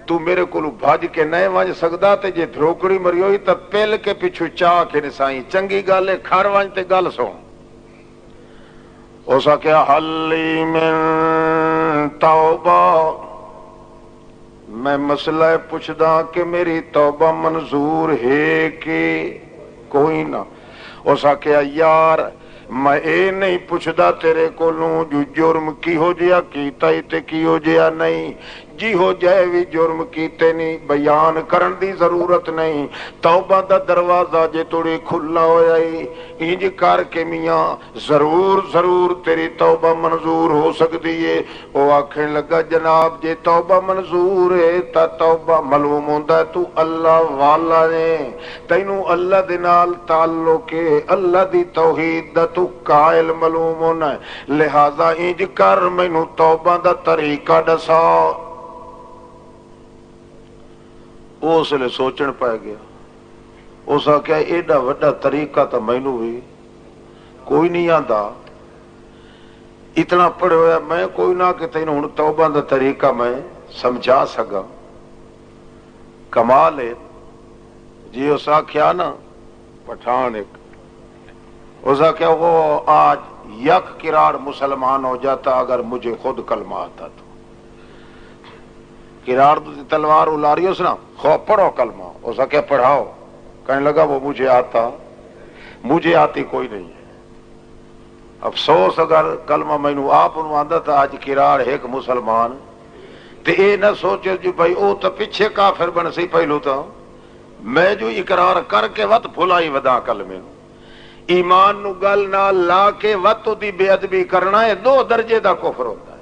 تو میرے کو بھاج کے نہیں وانج سکدا تے جے دھروکڑی مری ہوئی تا پہل کے پچھو چاہ کے نسائیں، چنگی گل ہے کھڑ وانج تے گل سن۔ اس آکھیا حلی من توبہ، میں مسئلہ پوچھدا کہ میری توبہ منظور ہے کہ کوئی نہ؟ اس آکھیا یار میں اے نہیں پوچھدا تیرے کولوں جو جرم کی ہو جیا کیتا ہی تے کی ہو جیا نہیں، جی ہو جائے بھی جرم کیتے نہیں بیان کرن دی ضرورت نہیں، توبہ دا دروازہ جے توڑی کھلا ہویا ہی انج کر کے میاں ضرور ضرور تیری توبہ منظور ہو سکتی ہے۔ وہ آکھنے لگا جناب جے توبہ منظور ہے تا توبہ معلوم ہوندا ہے تو اللہ والا نے، تینوں اللہ دے نال تعلق ہے، اللہ دی توحید دا تو قائل معلوم ہونا ہے، لہذا انج کر مینوں توبہ دا طریقہ دسا۔ اس لئے سوچن پائے گیا، اس آکھیا ایڈا وڈا طریقہ تو مینوں بھی کوئی نہیں آندا، اتنا پڑھے ہویا میں کوئی نہ کہ تینوں ہن توبہ دا طریقہ میں سمجھا سکا، کمال ہے جی۔ اس آکھیا نا پٹھان ایک، اس آکھیا وہ آج یک کراڑ مسلمان ہو جاتا اگر مجھے خود کلمہ آتا تو، کراڑ تلوار الاری اس نا خو پڑھو کلمہ، اس آکھیا پڑھاؤ، کہنے لگا وہ مجھے آتا، مجھے آتی کوئی نہیں ہے، افسوس اگر کلمہ مینوں آپ انہوں آندہ تھا آج کراڑ ایک مسلمان تے اے نہ سوچے جو بھائی او تا پیچھے کافر بن سی پہلو تا، میں جو اقرار کر کے وقت بھلائی ودا کلمے ایمان نو گل نہ لا کے وقت دی بے ادبی کرنا ہے 2 درجے دا کفر ہوتا ہے۔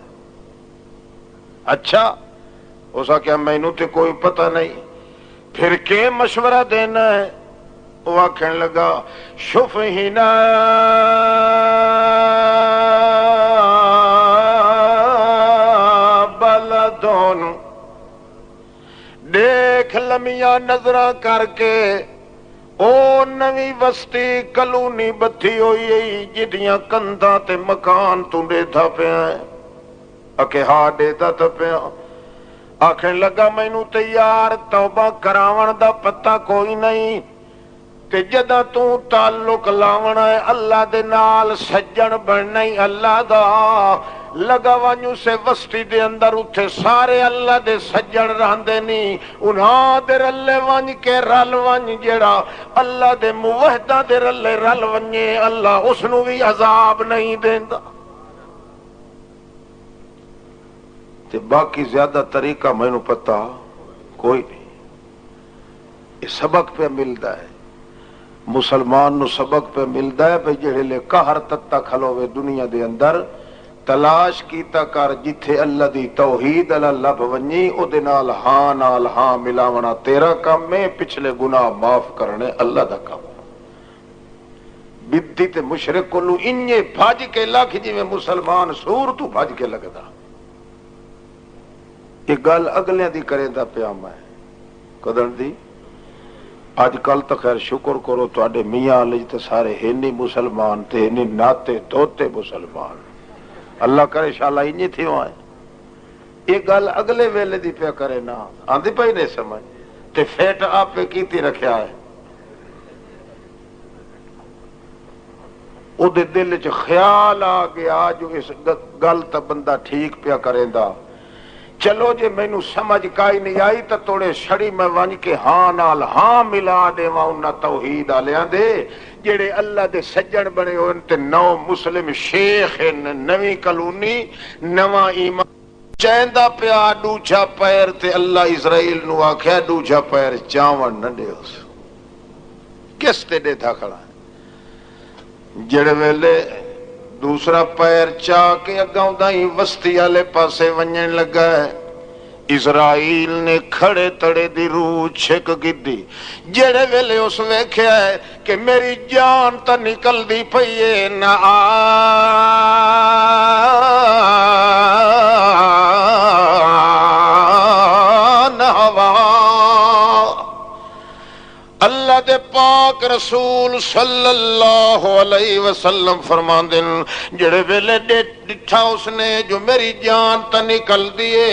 اچھا اس آکھیا مینوں تے کوئی پتہ نہیں، پھر کے مشورہ دینا ہے؟ وہ آکھنے لگا شفہنا بلدون، دیکھ لمیاں نظراں کر کے او نوی وستی کلونی بتھی ہوئی جدیاں کندھاں تے مکان تونڈے تھا پیا، اکے ہاں ڈیتا تھا پیا۔ آکھنے لگا مینوں تے یار توبہ کراون دا پتہ کوئی نہیں، تے جداں تو تعلق لاونا ہے اللہ دے نال سجن بننا ہی اللہ دا لگا وانیو سے وسطی دے اندر اتھے سارے اللہ دے سجن رہندے نہیں انہاں دے رلے وانج کے رل وانج جڑا اللہ دے موحدہ دے رلے رل ونجے اللہ اس نو بھی عذاب نہیں دیندا تے باقی زیادہ طریقہ میں نو پتا کوئی نہیں یہ سبق پہ ملدا ہے مسلمان نو سبق پہ ملدا ہے بھئی جڑے لے قہر تتا کھلوے دنیا دے اندر تلاش کیتا کر جتھے اللہ دی توحید اللہ لب ونی او دے نال ہاں ملاونا تیرا کام میں پچھلے گناہ معاف کرنے اللہ دا کام بدی تے مشرک کولو انجے بھاج کے لکھ جی میں مسلمان سور تو بھاج کے لگدا یہ گل اگلے دی کرے دا پیام ہے قدر دی آج کل تو خیر شکر کرو تو آڈے میاں علی تے سارے ہنی مسلمان تے ہنی ناتے دوتے مسلمان اللہ کرے شاءاللہ انجی تھی وہاں یہ گل اگلے ویلے دی پہ کرے نا آندھی پہ ہی نہیں سمجھ تے فیٹ آپ پہ کیتی رکھیا ہے او دے دل چ خیال آ گیا جو اس گل تا بندہ ٹھیک پہ کریں دا چلو جے میں نو سمجھ کائی نہیں آئی تا توڑے شڑی میں وانج کے ہاں نال ہاں ملا دے وہاں توحید آلیاں دے جڑے اللہ دے سجن بنے ہوئے تے نو مسلم شیخ نوی کلونی نواں ایمان چیندہ پیا ڈوچا پیر تے اللہ اسرائیل نو آکھیا ڈوچا پیر چاون نہ دے اس کس تے دے تھا کھڑا ہے جڑے ویلے دوسرا پیر چاہ کے اگاؤں دائیں وسطی آلے پاسے ونجن لگا ہے اسرائیل نے کھڑے تڑے دی روح چھک گدی جڑے ویلے اس ویکھیا ہے کہ میری جان تا نکل دی پئیے نہ اللہ دے پاک رسول صلی اللہ علیہ وسلم فرمان دن جڑے ویلے ڈٹھا اس نے جو میری جان تا نکل دیے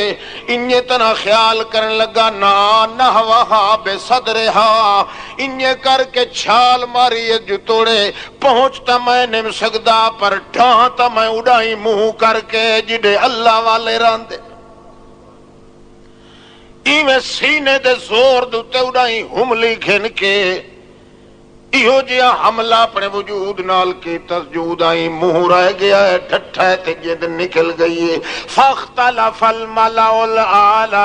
انجے تنا خیال کرن لگا نہ ہوا بے صدرہا انجے کر کے چھال ماری جو توڑے پہنچتا میں نہیں سکدا پر ڈھانتا میں اڑائی منہ کر کے جڑے اللہ والے راندے ایویں سینے دے زور دوتے اڑائی حملی کھن کے ایہو جیا حملہ اپنے وجود نال کی تسجود آئی منہ رہ گیا ہے ڈھٹھا ہے تے جد نکل گئی ہے فاختلف الملأ الاعلی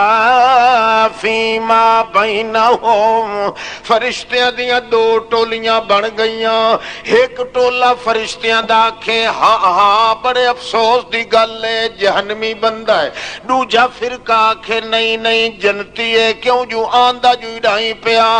فیما بینہم فرشتیاں دیاں دو ٹولیاں بن گئیاں ایک ٹولہ فرشتیاں داکھے ہاں بڑے افسوس دی گل ہے جہنمی بندہ ہے دوجا فرقہ آکھے نہیں جنتی ہے کیوں جو آندہ جو اڑائی پیا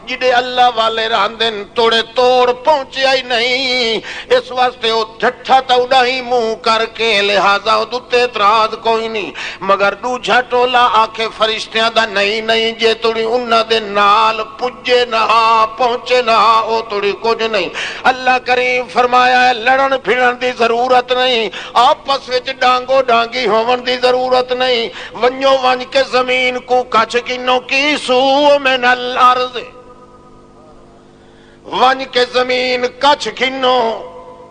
جڑے اللہ والے راندن توڑے توڑ پہنچے ہی نہیں اس واسطے وہ ڈھٹھا تا اڑائی منہ کر کے لہذا دوتے اعتراض کوئی نہیں مگر دوجھا ٹولا آکھے فرشتیاں دا نہیں جے توڑی انہاں دے نال پجے نہ پہنچے نہ او توڑی کچھ نہیں اللہ کریم فرمایا ہے لڑن پھرن دی ضرورت نہیں آپس وچ ڈانگو ڈانگی ہون دی ضرورت نہیں ونجو ونج کے زمین کو کچھ کنو کی سو من الارض ون کے زمین کچھ کھنو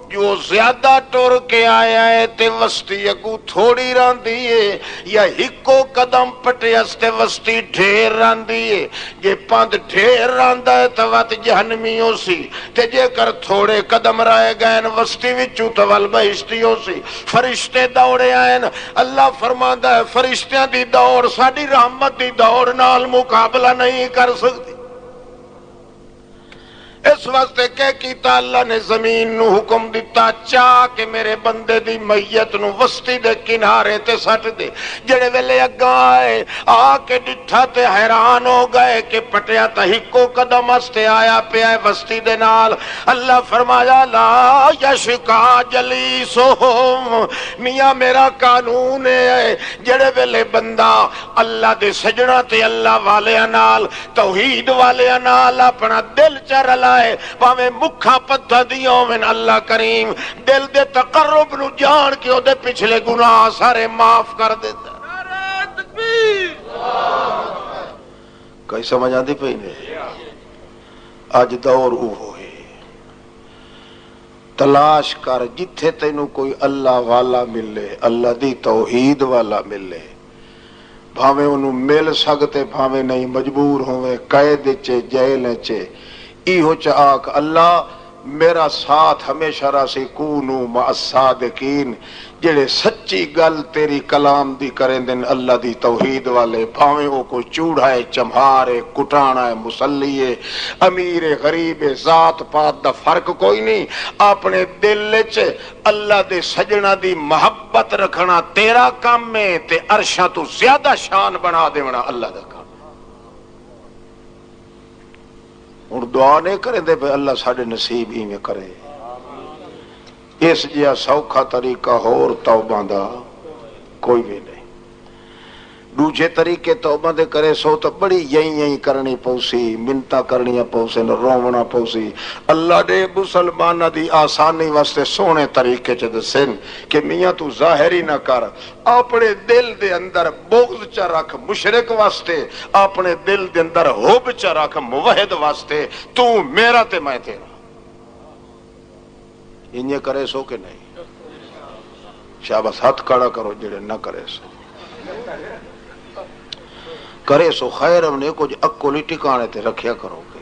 جو زیادہ ٹور کے آیا ہے تے وسطی اگو تھوڑی راندی ہے یا ہکو قدم پٹے استے وسطی ڈھیر راندی ہے جے پاند ڈھیر راندا ہے تو وات جہنمی ہو سی تے جے کر تھوڑے قدم رائے گئے وسطی وچو تو والبہشتی ہو سی فرشتے دوڑے آئے اللہ فرماندا ہے فرشتیاں دی دوڑ ساڑی رحمت دی دوڑ نال مقابلہ نہیں کر سکتی اس واسطے کہ کیتا اللہ نے زمین نو حکم دیتا چاہ کہ میرے بندے دی میت نو وسطی دے کنارے تے سٹ دے جڑے ویلے اگاں آئے آ کے ڈٹھا تے حیران ہو گئے کہ پٹیا تا ہکو قدم استے آیا پہ آئے وسطی دے نال اللہ فرمایا لا یشکا جلیسہم میاں میرا قانون ہے جڑے ویلے بندہ اللہ دے سجنہ تے اللہ والے نال توحید والے نال اپنا دل چر لائے پاویں مکھا پتھا دیوں من اللہ کریم دل دے تقرب نو جان کے او دے پچھلے گناہ سارے معاف کر دیتا نعرہ تکبیر کئی سمجھ آندی پئی نہیں اج دور اوہ ہے، تلاش کر جتھے تینوں کوئی اللہ والا ملے، اللہ دی توحید والا ملے، بھاویں انہوں مل سکتے بھاویں نہیں، مجبور ہوئے قید چے جیل چے، ایہو چاک اللہ میرا ساتھ ہمیشہ راسی کونو مع الصادقین، جڑے سچی گل تیری کلام دی کریں دن اللہ دی توحید والے، بھاویں وہ کوئی چوڑا ہے، چمہار ہے، کٹانا ہے، مسلی ہے، امیر غریب ہے، ذات پات دا فرق کوئی نہیں، اپنے دل چ اللہ دے سجنہ دی محبت رکھنا تیرا کام میں، تے عرشاں تو زیادہ شان بنا دیونا اللہ دا کام۔ اور دعا نہیں کریں دے پہ اللہ ساڑھے نصیب ہی میں کرے، اس جیا سوکھا طریقہ ہور توبہ دا کوئی بھی نہیں۔ دوجے طریقے توبہ دے کرے سو تو بڑی یہی کرنی پوسی، منتہ کرنی پوسی، رونا پوسی۔ اللہ دے مسلمانہ دی آسانی واسطے سونے طریقے چے دسن کہ میاں تو ظاہری نہ کر، اپنے دل دے اندر بغض چا رکھ مشرک واسطے، اپنے دل دے اندر حب چا رکھ موحد واسطے، تو میرا تے میں تیرا۔ انہیں کرے سو کہ نہیں؟ شاباش، ہاتھ کھڑا کرو جڑے نہ کرے سو، کرے سو خیر نے کچھ اکولی ٹکانے تے رکھیا کرو گے۔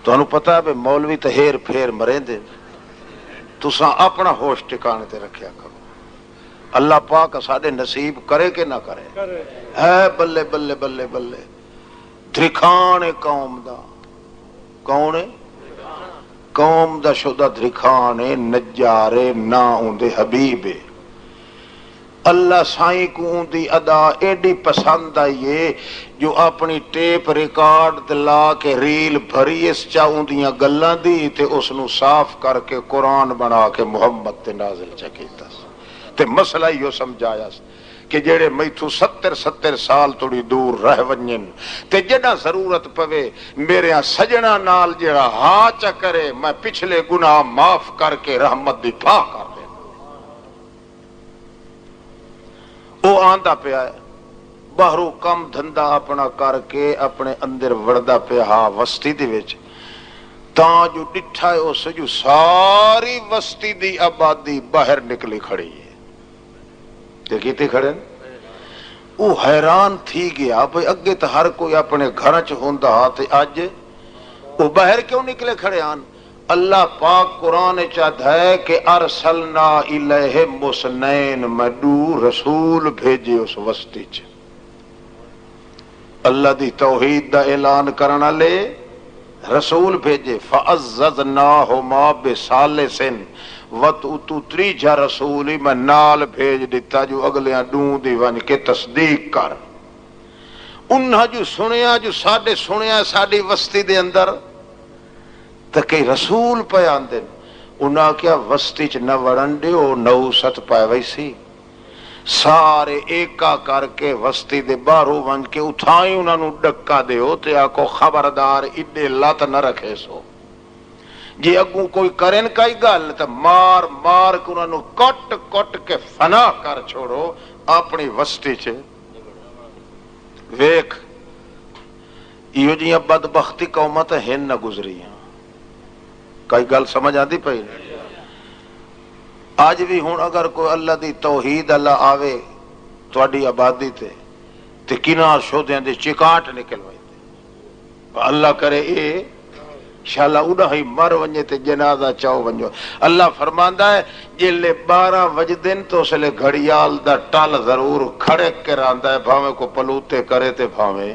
تو انہوں پتا ہے مولوی تے ہیر پھیر مریں دے، تساں اپنا ہوش ٹکانے تے رکھیا کرو۔ اللہ پاک ساڑے نصیب کرے کہ نہ کرے، ہے بلے بلے بلے بلے۔ دھرکھان قوم دا، کون ہے؟ قوم دا شدہ دھرکھان نجارے نا ہوندے حبیب۔ اللہ سائیں کو اندی ادا ایڈی پسند آئیے جو اپنی ٹیپ ریکارڈ دلا کے ریل بھری اس چاہوندیاں گلاں دی تے اس نو صاف کر کے قرآن بنا کے محمد تے نازل چکیتا تے مسئلہ ہی سمجھایا کہ جڑے میتھو 70 سال توڑی دور رہ ونجن تے جڑا ضرورت پوے میرے سجنا نال جڑا ہاں چا کرے میں پچھلے گناہ معاف کر کے رحمت دی پا کر دے۔ وہ آندہ پہ آئے باہرو کم دھندہ اپنا کر کے اپنے اندر وردہ پہ ہاں وستی دی وچ تاں جو ڈٹھا ہے اس جو ساری وستی دی آبادی باہر نکلی کھڑی ہے، دیکھی تھی کھڑے وہ حیران تھی گیا بھئی اگے تو ہر کوئی اپنے گھر چ ہوندا تے اج وہ باہر کیوں نکلے کھڑے آن؟ اللہ پاک قرآن چاہتا ہے کہ ارسلنا الیہ مسنین، میں دو رسول بھیجے اس وسطی چ، اللہ دی توحید دا اعلان کرنا لے رسول بھیجے، فعززناہما بثالث، تو تریجا رسولی میں نال بھیج دیتا جو اگلیاں دوں دی ون کے تصدیق کر۔ انہاں جو سنیا جو ساڑے سنیا ساڑی وسطی دے اندر تکہ رسول پہ آندن، انہاں کیا وسطی چ نہ وڑن دیو، نوست پائے ویسی سارے ایکا کر کے وسطی دے باہرو ون کے اتھائیں انہاں نو ڈکا دیو تے آکو خبردار اڈے لات نہ رکھے سو، جی اگوں کوئی کرن کئی گل تو مار مار کے انہوں نے کٹ کٹ کے فنا کر چھوڑو اپنی وسطی چ۔ ویکھ ایو جیاں بدبختی قومت ہن نہ گزری ہیں، کئی گل سمجھ آتی پئی؟ آج بھی ہوں اگر کوئی اللہ دی توحید اللہ آوے تواڈی آبادی تے کنار شودیاں دی چکاٹ نکلوائی دے، اللہ کرے اے انشاءاللہ اڑا ہی مر ونجے تے جنازہ چاہو ونجو۔ اللہ فرماندا ہے جلے 12 وجدن تو اسلے گھڑیال دا ٹال ضرور کھڑک کے راندا ہے، بھاویں کو پلوتے کرے تے بھاویں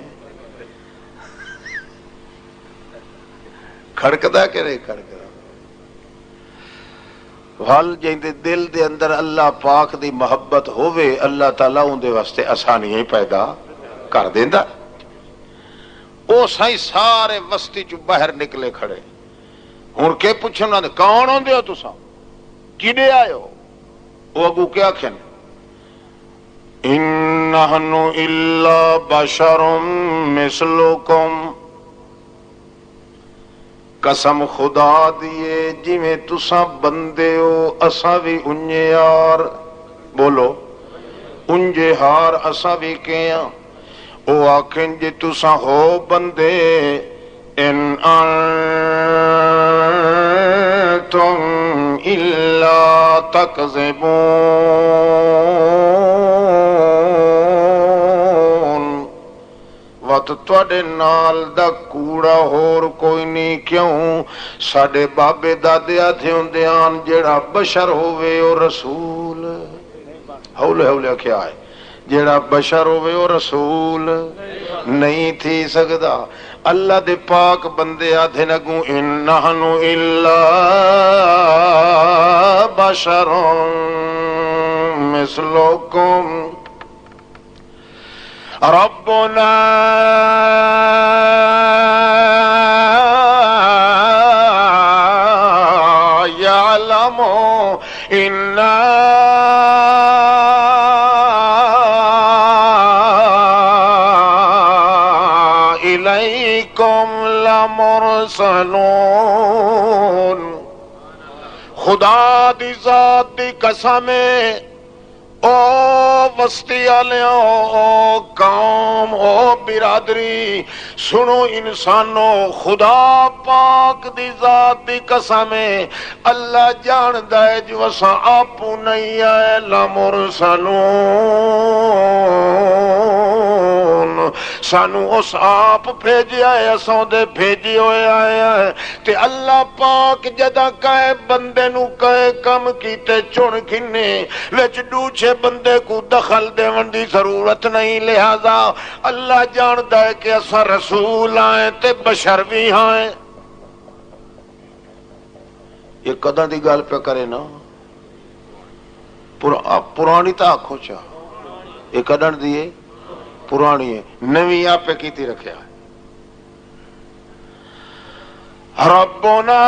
کھڑکدا کہ نہیں کھڑکدا۔ حال جیندے دل دے اندر اللہ پاک دی محبت ہووے اللہ تعالیٰ ان دے واسطے آسانیاں پیدا کر دیندا۔ او سائیں سارے وسطی چو باہر نکلے کھڑے، ہن کے پوچھنا دے کون ہوندے ہو تساں، کیڑے آئے ہو؟ او اگو کیا کھن ان نحن الا بشر مثلکم، قسم خدا دیے جویں تساں بندے ہو اساں بھی انجے یار، بولو انجے ہار اساں بھی کیاں۔ او آکھیں جے تساں ہو بندے ان انتم الا تکذبون، وت تواڈے نال دا کوڑا ہور کوئی نہیں، کیوں؟ ساڈے بابے دادے آدھے ہوندیاں جیڑا بشر ہووے او رسول، ہولے ہولے کیا ہے، جیڑا بشر ہووے او رسول نہیں تھی سکدا۔ اللہ دے پاک بندے آدھے نگوں ان نحن الا بشر مثلکم ربنا يعلم إنا إليكم لمرسلون۔ خدا دی ذات دی قسم او وسطی آلیاں، او قوم، او برادری، سنو انسانو، خدا پاک دی ذات دی قسم ہے، اللہ جاندہ ہے جو اساں آپو نہیں آئے لمرسلون، سانو اس آپ بھیجیا ہے، اساں دے بھیجی ہوئے آئے ہیں۔ تے اللہ پاک جدا کہے بندے نو کہے کم کیتے چن کھنے وچ دوجے بندے کو دخل دیون دی ضرورت نہیں، لہذا اللہ جاندا ہے کہ اساں رسول آئے تے بشر بھی آئے۔ یہ کداں دی گل پہ کرے نا، پرانی تا آکھو چاہ، یہ کداں دی ہے؟ پرانی ہے، نوی آپ پہ کیتی رکھیا ہے۔ ربنا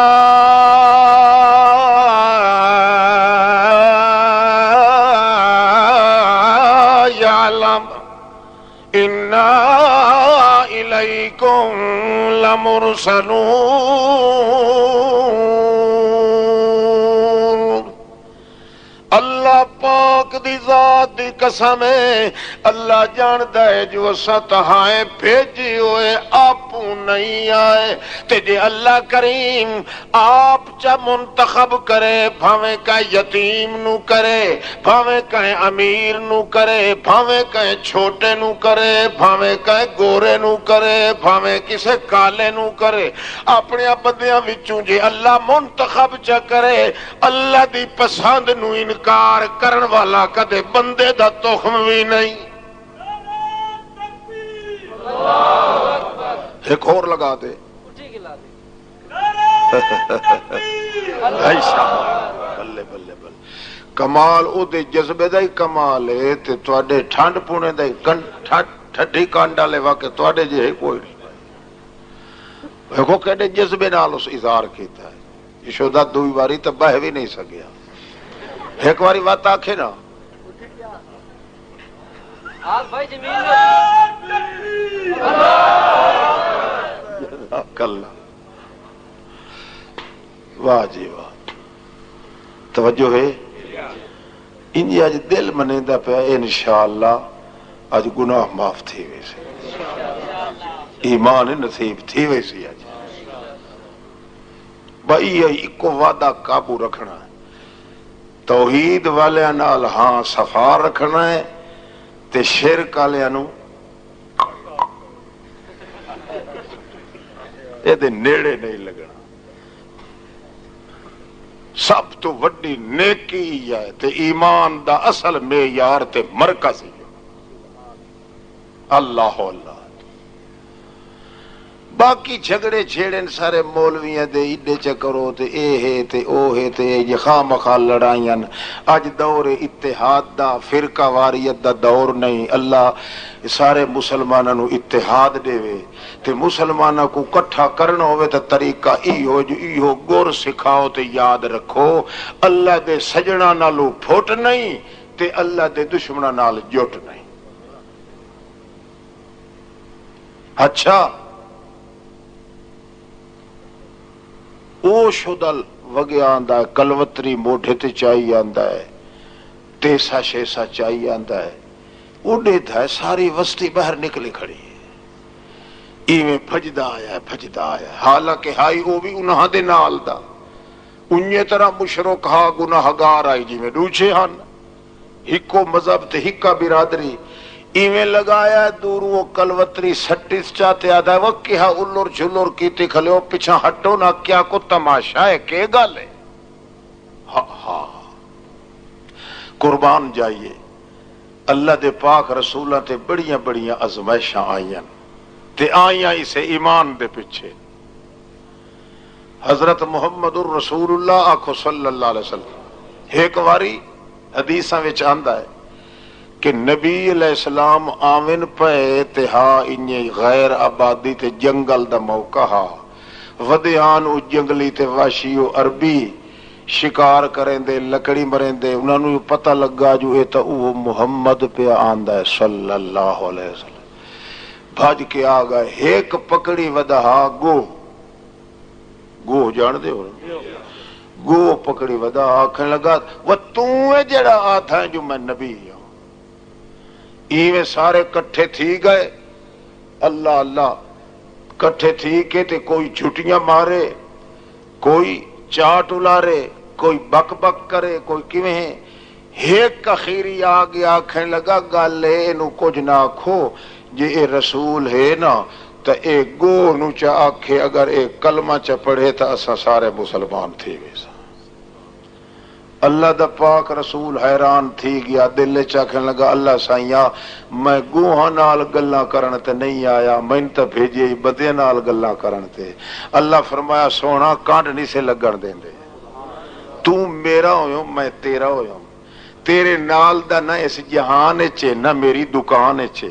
يعلم إنا إليكم لمرسلون۔ اللہ پاک دی ذات دی قسم ہے، اللہ جاندا ہے جو اساں تہائے بھیجی ہوئے آپو نہیں آئے۔ تے جے اللہ کریم آپ چا منتخب کرے، بھاویں کہ یتیم نو کرے، بھاویں کہ امیر نو کرے، بھاویں کہ چھوٹے نو کرے، بھاویں کہ گورے نو کرے، بھاویں کسے کالے نو کرے، اپنے بندیاں وچوں جے اللہ منتخب چا کرے، اللہ دی پسند نو انکار کرن والا کدے بندے دا تخم بھی نہیں۔ ایک اور لگا دے، بلے بلے بلے، کمال او دے جذبے دا ہی کمال ہے تے تواڈے ٹھنڈ پونے دا ٹھڈی کانڈ والے واقع تواڈے جے کوئی نہیں۔ دیکھو کہڑے جذبے نال اس اظہار کیتا ہے، یشودا دوئی واری تے بہ بھی نہیں سکیا، ایک واری بات آکھے نا کل واہ جی واہ، توجہ ہے انجی اج دل منیندہ پیا انشاءاللہ اج گناہ معاف تھی ویسے، ایمان نصیب تھی ویسی اج بھائی ایکو وعدہ قابو رکھنا ہے، توحید والیاں نال ہاں صفا رکھنا ہے تے شرک والیاں نو اے دے نیڑے نہیں لگنا۔ سب تو وڈی نیکی ہے تے ایمان دا اصل معیار تے مرکز ہے اللہ اللہ۔ باقی جھگڑے چھیڑن سارے مولویاں دے ایڈے چکرو تے اے ہے تے او ہے تے یہ خواہ مخواہ لڑائیاں۔ اج دور اتحاد دا، فرقہ واریت دا دور نہیں۔ اللہ سارے مسلمانوں نو اتحاد دے وے تے مسلمانوں کو کٹھا کرنا ہوئے تے طریقہ ایہو جو ایہو گور سکھاؤ تے یاد رکھو، اللہ دے سجنا نالو پھوٹ نہیں تے اللہ دے دشمنا نال جٹ نہیں۔ اچھا او شدل وگے آندا ہے، کلوتری موڈے تے چاہیے آندا ہے، تیسا شیسا چاہیے آندا ہے، اڈے تھا ساری وسطی باہر نکلی کھڑی ہے، ایویں بھجدا آیا حالانکہ ہائی وہ بھی انہاں دے نال دا انہی طرح مشرک ہا گناہگار آئی جی میں دوچے ہن ہکو مذہب تے ہکا برادری ایویں لگایا دور وہ کلوتری سٹیس چاہتے آدھا وقت کیا الر جھلر کیتے کھلے پیچھا ہٹو نہ کیا کو تماشا ہے کہ گل ہے ہاں قربان جائیے اللہ دے پاک رسولہ تے بڑیاں بڑیاں ازمائشاں آئیاں تے آئیاں اسے ایمان دے پیچھے حضرت محمد الرسول اللہ آکھو صلی اللہ علیہ وسلم ایک واری حدیثاں وچ آندا ہے کہ نبی علیہ السلام آمن پے تے ہا انہی غیر آبادی تے جنگل دا موقع ہا ودیان او جنگلی تے واشیو عربی شکار کریں دے لکڑی مریں دے انہوں نے پتہ لگا جو اے تا وہ محمد پہ آندہ ہے صلی اللہ علیہ وسلم بھاج کے آگا ایک پکڑی ودہا گو جان دے ہو گو پکڑی ودہا آکھیں لگا وہ تُویں جڑا آتھا ہے جو میں نبی ہوں ایویں سارے کٹھے تھی گئے اللہ اللہ کٹھے تھی کے تے کوئی جھٹیاں مارے کوئی چاٹ الارے کوئی بک بک کرے کوئی کیویں ہے ایک اخیری آگے آکھیں لگا گل ہے انہوں کچھ نہ آکھو جے اے رسول ہے نا تا اے گو نو چا آکھے اگر اے کلمہ چا پڑھے تا اسا سارے مسلمان تھی ویسا اللہ دا پاک رسول حیران تھی گیا دل چاکھن لگا اللہ سائیاں میں گوہاں نال گلاں کرن تے نہیں آیا میں تے بھیجے بدے نال گلاں کرن تے اللہ فرمایا سونا کانڈ نہیں سے لگن دیں دے تو میرا ہویا میں تیرا ہویا تیرے نال دا نہ اس جہان چے نہ میری دکان چے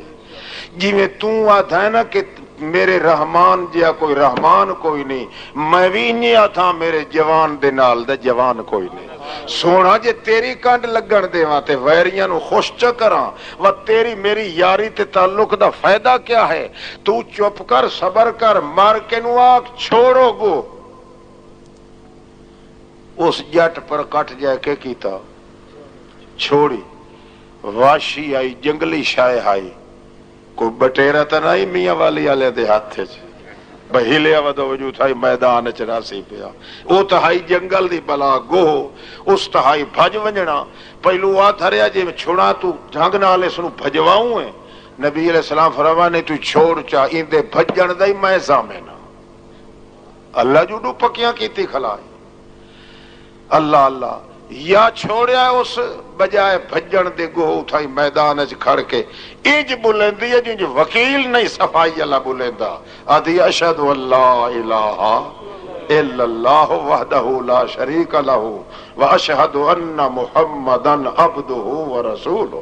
جی میں تو آتا ہے نا کہ میرے رحمان جیا کوئی رحمان کوئی نہیں میں بھی نہیں آتا میرے جوان دے نال دا جوان کوئی نہیں سونا جے تیری کانڈ لگن دے وہاں تے ویریاں نو خوش چکراں و تیری میری یاری تے تعلق دا فائدہ کیا ہے تو چپ کر صبر کر مار کے نو آگ چھوڑو گو اس جٹ پر کٹ جائے کہ کیتا چھوڑی واشی آئی جنگلی شائع آئی کوئی بٹیرہ تا نہیں میاں والی آلے دے ہاتھ تھے بہیلے آوہ وجود تھائی میدان چراسی پیا او تہائی جنگل دی بلا گو اس تہائی بھج ونجنا پہلو آت ہریا جے چھوڑا تو جھنگ نالے سنو بھجواؤں ہے نبی علیہ السلام فرمانے تو چھوڑ چاہ ان دے بھجن دائی میں زامینا اللہ جوڑو پکیاں کیتی کھلائی اللہ اللہ یا چھوڑیا اس بجائے بھجن دے گو اٹھائی میدان اچ کھڑ کے انج بلندی ہے جنج وکیل نہیں صفائی اللہ بلندہ آدھی اشہد واللہ الہ الا اللہ وحدہ لا شریک لہ واشہد ان محمدن عبدہ ورسولہ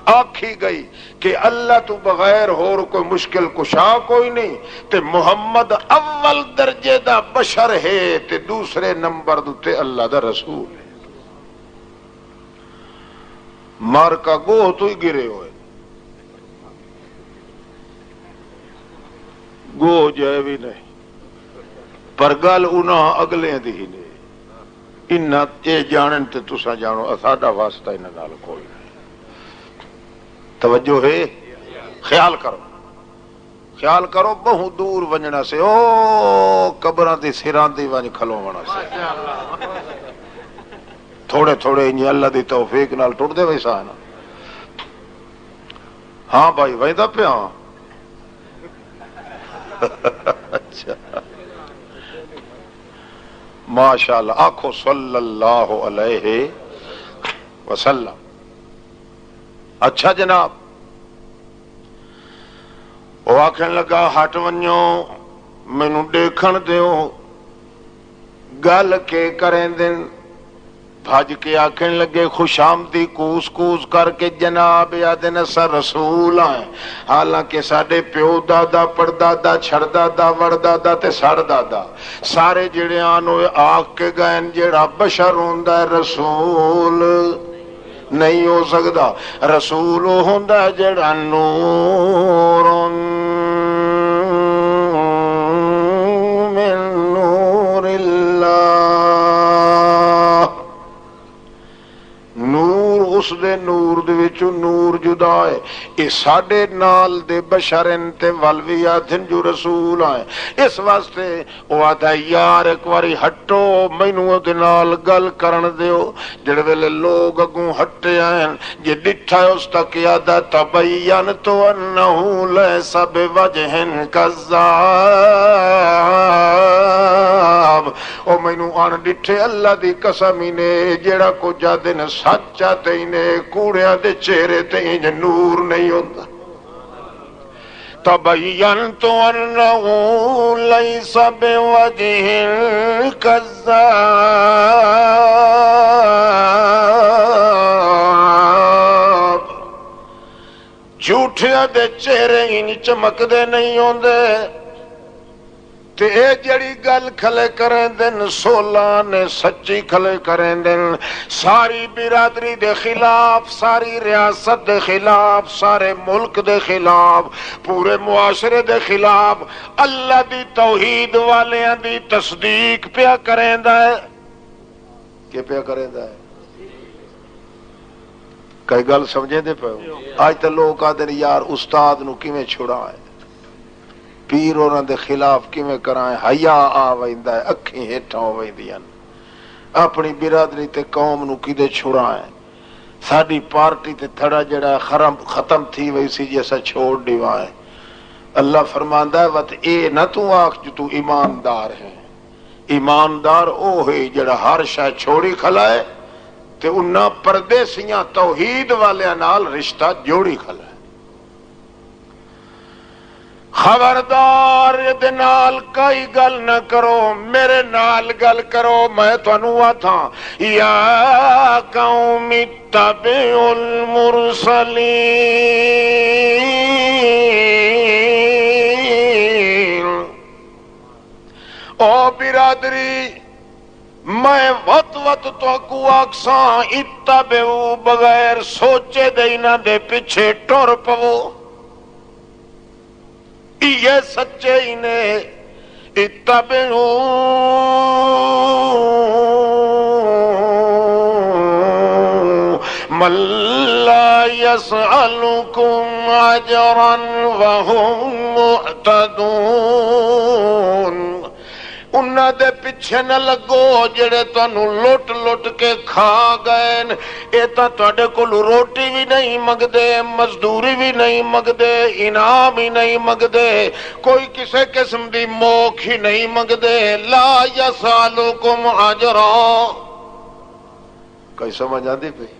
آکھی گئی کہ اللہ تو بغیر اور کوئی مشکل کشا کوئی نہیں تے محمد اول درجے دا بشر ہے تے دوسرے نمبر تے اللہ دا رسول ہے مار کا گوہ تو ہی گرے ہوئے گوہ جائے بھی نہیں پر گل انہاں اگلے دی ہی نہیں انہاں اے جانن تے تسا جانو اساڈا واسطہ انہاں نال کوئی نہیں توجہ ہے خیال کرو بہت دور ونجنا سے او قبراں دی سراں دی ونج کھلوونا سے تھوڑے تھوڑے انہی اللہ دی توفیق نال ٹوٹ دے ویسا ہے نا ہاں بھائی ویدہ پہ ہاں اچھا ماشاءاللہ آنکھو صلی اللہ علیہ وسلم اچھا جناب وہ آکھن لگا ہٹ ونجو مینوں دیکھن دیو گل کے کریں دن بھاج کے آکھن لگے خوش آمدی کوس کوس کر کے جناب یادن سا رسول آئیں حالانکہ ساڑے پیو دادا پڑ دادا چھڑ دادا وڑ دادا تے سڑ دادا سارے جڑے آنوے آکھ کے گئن جڑا بشر ہوندہ رسول نہیں ہو سکتا رسول ہوندہ جڑا نور من نور اللہ نور اس دے نور دے وچ وچوں نور جدا ہے اے ساڈے نال دے بشرن تے ولویاتن جو رسول آئے اس واسطے او آدھا یار ایک واری ہٹو مینوں دے نال گل کرن دیو جڑے ویلے لوگ اگوں ہٹے آئیں جے ڈٹھا ہے اس تک آدھا تبین تو انہو لیسا بوجہن کذاب او مینوں آن ڈٹھے اللہ دی قسمی نے جیڑا کو جا دن سچا تینے کوڑیاں دے چہرے تینے نور نہیں ہوتا تبینت انه ليس بوجه كذاب جھوٹے دے چہرے ان چمک دے نہیں ہوندے تے اے جڑی گل کھلے کریں دن سولہ نے سچی کھلے کریں دن ساری برادری دے خلاف ساری ریاست دے خلاف سارے ملک دے خلاف پورے معاشرے دے خلاف اللہ دی توحید والیاں دی تصدیق پیا کریں دا ہے کہ پیا کریں دا ہے کئی گل سمجھیں دے پہ آج تا لوگ آدھے یار استاد نو کیویں چھڑا ہے پیر انہاں دے خلاف کیویں کرائیں حیا آ ویندا ہے اکھیں ہیٹھاں ہو ویندیاں اپنی برادری تے قوم نو کدے چھڑائیں ساڈی پارٹی تے تھڑا جڑا ختم تھی وئی سی جیسا چھوڑ دیوائیں اللہ فرماندا ہے وت اے نہ تو آکھ جو تو ایماندار ہے ایماندار او ہے جڑا ہر شے چھوڑی کھلائے تے انہاں پردیسیاں توحید والیاں نال رشتہ جوڑی کھلائے خبردار دے نال کئی گل نہ کرو میرے نال گل کرو میں تانوں آتھاں یا قوم اتبعوا المرسلین او برادری میں وط تو کو اکساں اتبعوا بغیر سوچے دینا دے پیچھے ٹر پو یہ سچے ہی نے اتبعوا من لا يسألكم اجرا وهم مهتدون انہاں دے پیچھے نہ لگو جڑے تانوں لٹ لٹ کے کھا گئے اے تاں تواڈے کول روٹی بھی نہیں مگدے مزدوری بھی نہیں مگدے انعام ہی نہیں مگدے کوئی کسے قسم دی موکھ ہی نہیں مگدے لا یسالکم اجرا کئی سمجھ آندی پئی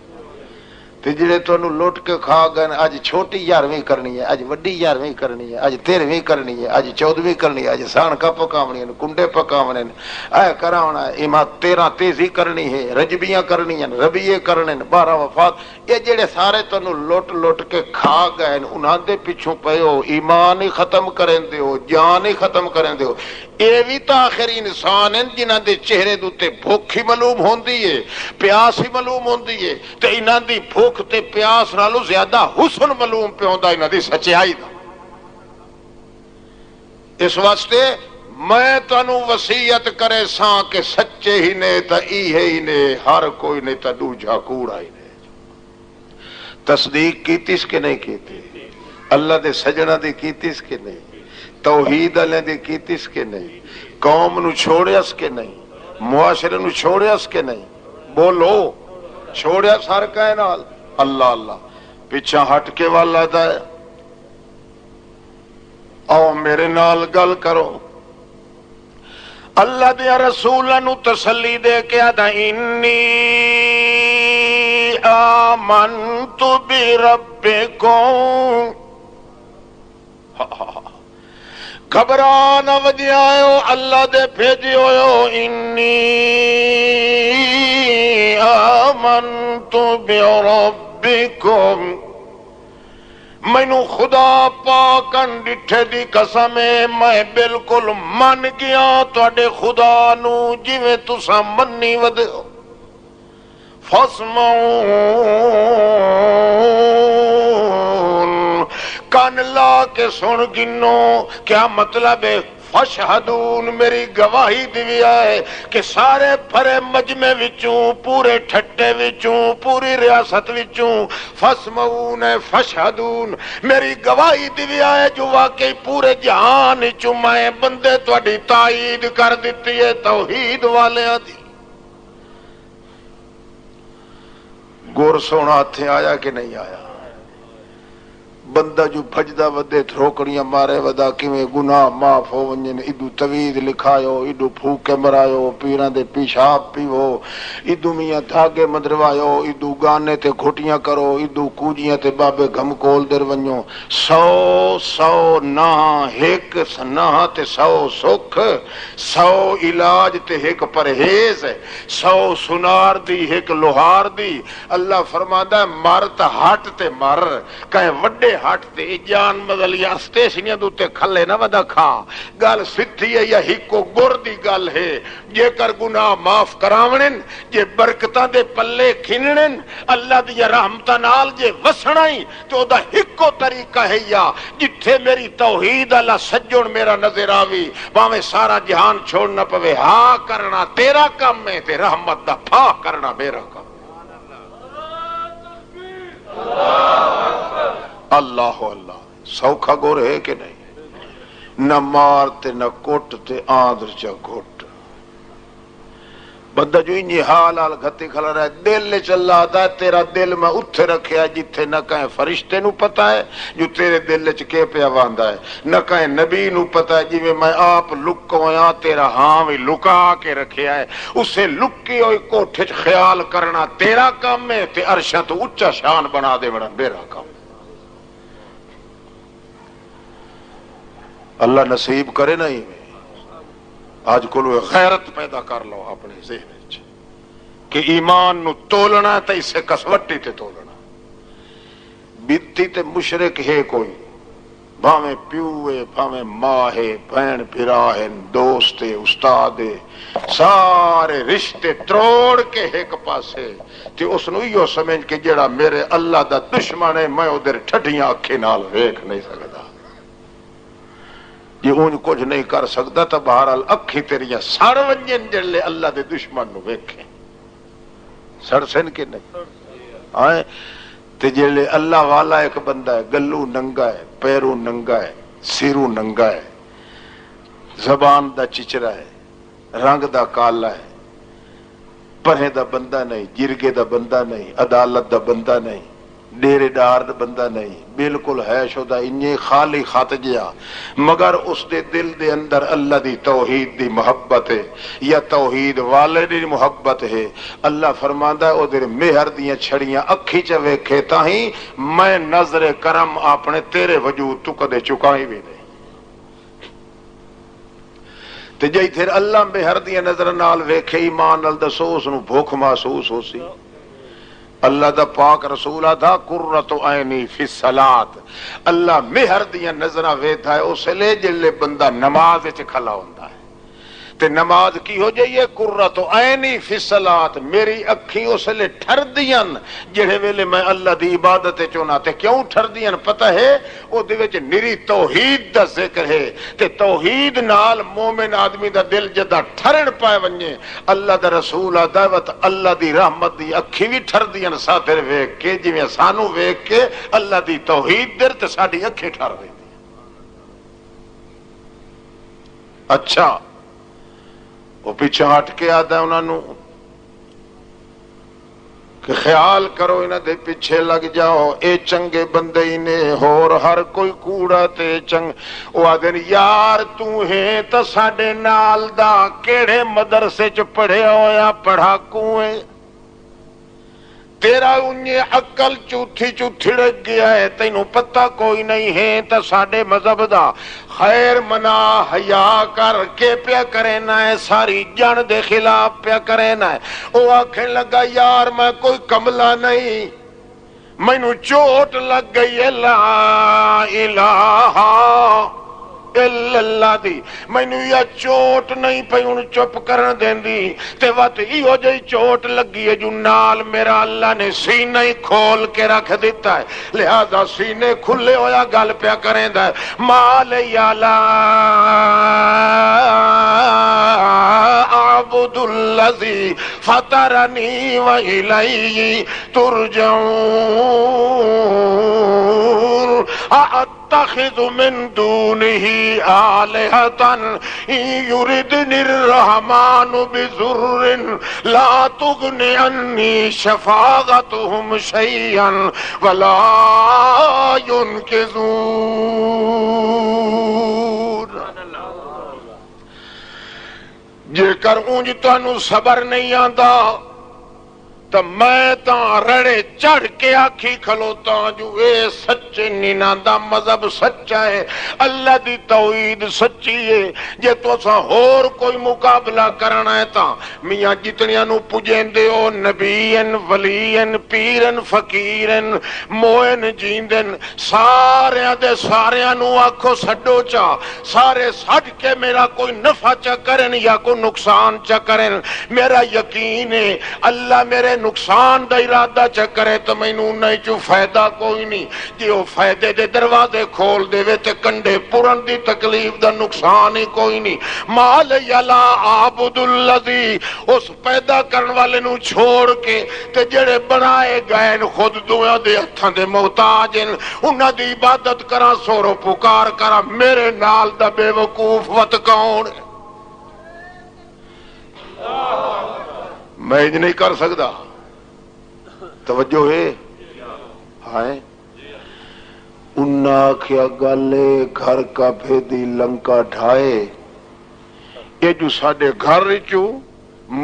تے جڑے تانوں لٹ کے کھا گئے اج چھوٹی 11ویں کرنی ہے اج وڈی 11ویں کرنی ہے اج 13ویں کرنی ہے اج 14ویں کرنی ہے اج سانکا پکاونی ہے کنڈے پکاونے اے کراونا ایما 13 تیزی کرنی ہے رجبیاں کرنی ہیں ربیے کرنے 12 وفات یہ جڑے سارے تانوں لٹ لٹ کے کھا گئے انہاں دے پیچھوں پیو ایمان ہی ختم کریں دیو جان ہی ختم کریں دیو اے وی تا آخر انسان ہیں جنہاں دے چہرے دوتے بھوک ہی معلوم ہوندی ہے پیاس ہی معلوم ہوندی ہے تے انہاں دی بھوک تے پیاس نالو زیادہ حسن معلوم پہ ہوندا انہاں دی سچائی دا اس واسطے میں تانوں وصیت کرے ساں کہ سچے ہی نے تا ای ہے ہی نے ہر کوئی نے تا دوجا کوڑا ہی نے تصدیق کیتیس کہ نہیں کیتی اللہ دے سجنہ دی کیتیس کہ نہیں توحید اللہ دی کیتیس کہ نہیں قوم نو چھوڑیس کہ نہیں معاشرے نو چھوڑیس کہ نہیں بولو چھوڑیس ہر کائنال اللہ اللہ پیچھا ہٹ کے والا دا ہے او میرے نال گل کرو اللہ دیا رسولہ نو تسلی دے کے آدھا انی آمنت بربکم گھبران وجہ آئے اللہ دے بھیجی ہوئے انی آمنت بربکم مینو خدا پاکن ڈٹھے دی قسم میں بالکل من گیا تواڈے خدا نو جویں تساں منی ودے فاسمعون کان لا کے سن گنو کیا مطلب ہے فشہدون میری گواہی دیویا ہے کہ سارے بھرے مجمع وچوں پورے ٹھٹے وچوں پوری ریاست وچوں فسمعون فشہدون میری گواہی دیویا ہے جو واقعی پورے جہان وچوں میں بندے تواڈی تائید کر دتی ہے توحید والیاں دی. گور سونا ہتھے آیا کہ نہیں آیا؟ بندہ جو بھجدا ودے تھروکڑیاں مارے ودا کیویں گناہ معاف ہو ونجن. ادو توید لکھایو ادو پھوکے مرایو پیراں دے پیشاب پیو ادو میاں دھاگے مدروایو ادو گانے تے گھٹیاں کرو ادو کوجیاں تے بابے گھم کول در ونجو. 100 نہ ایک نہ تے 100 سکھ 100 علاج تے ایک پرہیز 100 سنار دی ایک لوہار دی. اللہ فرماندا ہے مر تے ہٹ تے مر کہیں وڈے ہٹ تے جان بدلیا اسٹیشنیاں دوتے کھلے نہ ودا کھا. گل سدھی ہے یا ہکو گر دی گل ہے. جے کر گناہ معاف کراونن جے برکتاں دے پلے کھننن اللہ دی رحمتاں نال جے وسنا ہی تو دا ہکو طریقہ ہے یا جتھے میری توحید اللہ سجن میرا نظر آوی باویں سارا جہان چھوڑنا پوے ہاں کرنا تیرا کام ہے تے رحمت دا پھا کرنا میرا کام. اللہ اللہ سوکھا گور ہے کہ نہیں؟ نہ مار تے نہ کوٹ تے آندر چا گھٹ. بندہ جو انجی حال حال گھتی کھلا رہا ہے دل چلا آتا ہے تیرا دل میں اتھے رکھے ہے جتھے نہ کہیں فرشتے نو پتا ہے جو تیرے دل چکے پیا واندہ ہے نہ کہیں نبی نو پتا ہے جی میں آپ لکویاں تیرا ہاں بھی لکا کے رکھے ہے. اسے لکی ہوئی کوٹھے خیال کرنا تیرا کام ہے تے عرشہ تو اچھا شان بنا دے بڑا میرا کام. اللہ نصیب کرے نہیں میں آج کل غیرت پیدا کر لو اپنے ذہن کہ ایمان نو تولنا تے اسے کسوٹی تے تولنا. بیتی تے مشرک ہے کوئی بھاویں پیو ہے بھاویں ماں ہے بہن بھرا ہے دوست ہے استاد ہے سارے رشتے تروڑ کے ایک پاسے تے اس نو یہ سمجھ کہ جڑا میرے اللہ دا دشمن ہے میں ادھر ٹھڈیاں اکھے نال ویکھ نہیں سکدا. یہ اون کچھ نہیں کر سکتا تو بہرحال اکھی تیریاں سڑ ونجن جڑے اللہ دے دشمن نو ویکھیں سڑ سن کے نہیں آئے. تے جڑے اللہ والا ایک بندہ ہے گلو ننگا ہے پیرو ننگا ہے سیرو ننگا ہے زبان دا چچرا ہے رنگ دا کالا ہے پرہے دا بندہ نہیں جرگے دا بندہ نہیں عدالت دا بندہ نہیں ڈیرے ڈار دا بندہ نہیں بالکل ہے شدہ انہیں خالی خط گیا مگر اس دے دل دے اندر اللہ دی توحید دی محبت ہے یا توحید والے دی محبت ہے. اللہ فرماندا ہے او دے مہر دیاں چھڑیاں اکھی چ ویکھے تاہیں میں نظر کرم اپنے تیرے وجود تو کدے چکائی بھی نہیں. تے جے پھر اللہ مہر دیاں نظر نال ویکھے ایمان نال دسو اس نو بھوک محسوس ہو سی. اللہ دا پاک رسول تھا قرۃ عینی فی الصلاۃ. اللہ مہر دیاں نظراں ویکھدا ہے اس لے جلے بندہ نماز وچ کھلا ہوندا ہے تے نماز کی ہو جائیے قرۃ عینی فی الصلاۃ میری اکھیں اس لے ٹھردیاں جڑے ویلے میں اللہ دی عبادت چونا. تے کیوں ٹھردیاں پتہ ہے او دے وچ نری توحید دا ذکر ہے تے توحید نال مومن آدمی دا دل جدا ٹھرن پائے ونجے اللہ دا رسول دعوت اللہ دی رحمت دی اکھی بھی ٹھردیاں ساتھ ویکھ کے جویں سانو ویکھ کے اللہ دی توحید در تے ساڈی اکھیں ٹھر دے. اچھا وہ پیچھے ہٹ کے آتا ہے انہوں نے کہ خیال کرو انہوں دے پیچھے لگ جاؤ اے چنگے بندے انہیں ہور ہر کوئی کوڑا تے چنگ. وہ آدھے یار تو ہے تا ساڑے نال دا کیڑے مدرسے چ پڑھے ہویا پڑھاکوں ہے تیرا انہیں عقل چوتھی چوتھی رکھ گیا ہے تینوں پتہ کوئی نہیں ہے تا ساڑے مذہب دا خیر منا حیا کر کے پیا کرینا ہے ساری جان دے خلاف پیا کرینا ہے. وہ آکھیں لگا یار میں کوئی کملا نہیں مینوں چوٹ لگ گئی ہے لا الہ الا اللہ دی مینوں یا چوٹ نہیں پئی ہن چپ کرن دیندی تے وت ایہو جہی چوٹ لگی ہے جو نال میرا اللہ نے سینہ ہی کھول کے رکھ دیتا ہے لہذا سینے کھلے ہویا گل پیا کریندا ہے مال یالا اعبد الذی فطرنی والیہ ترجعون اتخذ من دونه آلهة إن يردني الرحمن بضر لا تغن عني شفاعتهم شيئا ولا ينقذون جے کر اونج تانوں صبر نہیں آندا تو میں تاں رڑے چڑھ کے آکھی کھلوتا جو اے سچے نینا دا مذہب سچا ہے اللہ دی توحید سچی ہے جے تو سا ہور کوئی مقابلہ کرنا ہے تاں میاں جتنیاں نو پجین دے او نبیین ولیین پیرن فقیرن موین جیندن ساریاں دے ساریاں نو آکھو سڈو چا سارے سڈ کے میرا کوئی نفع چا کرن یا کوئی نقصان چا کرن میرا یقین ہے اللہ میرے نقصان دا ارادہ چکرے تو مینوں نہیں چو فائدہ کوئی نہیں جی وہ فائدے دے دروازے کھول دے وے تے کنڈے پورن دی تکلیف دا نقصان ہی کوئی نہیں مال یلا عبد الذی اس پیدا کرن والے نو چھوڑ کے تے جڑے بنائے گئے خود دویاں دے ہتھاں دے محتاج انہاں دی عبادت کراں سورو پکار کراں میرے نال دا بے وقوف وت کون میں نہیں کر سکتا توجہ ہے ہائے انہاں کیا گلے گھر کا بھیدی لنکا ڈھائے یہ جو ساڑے گھر چو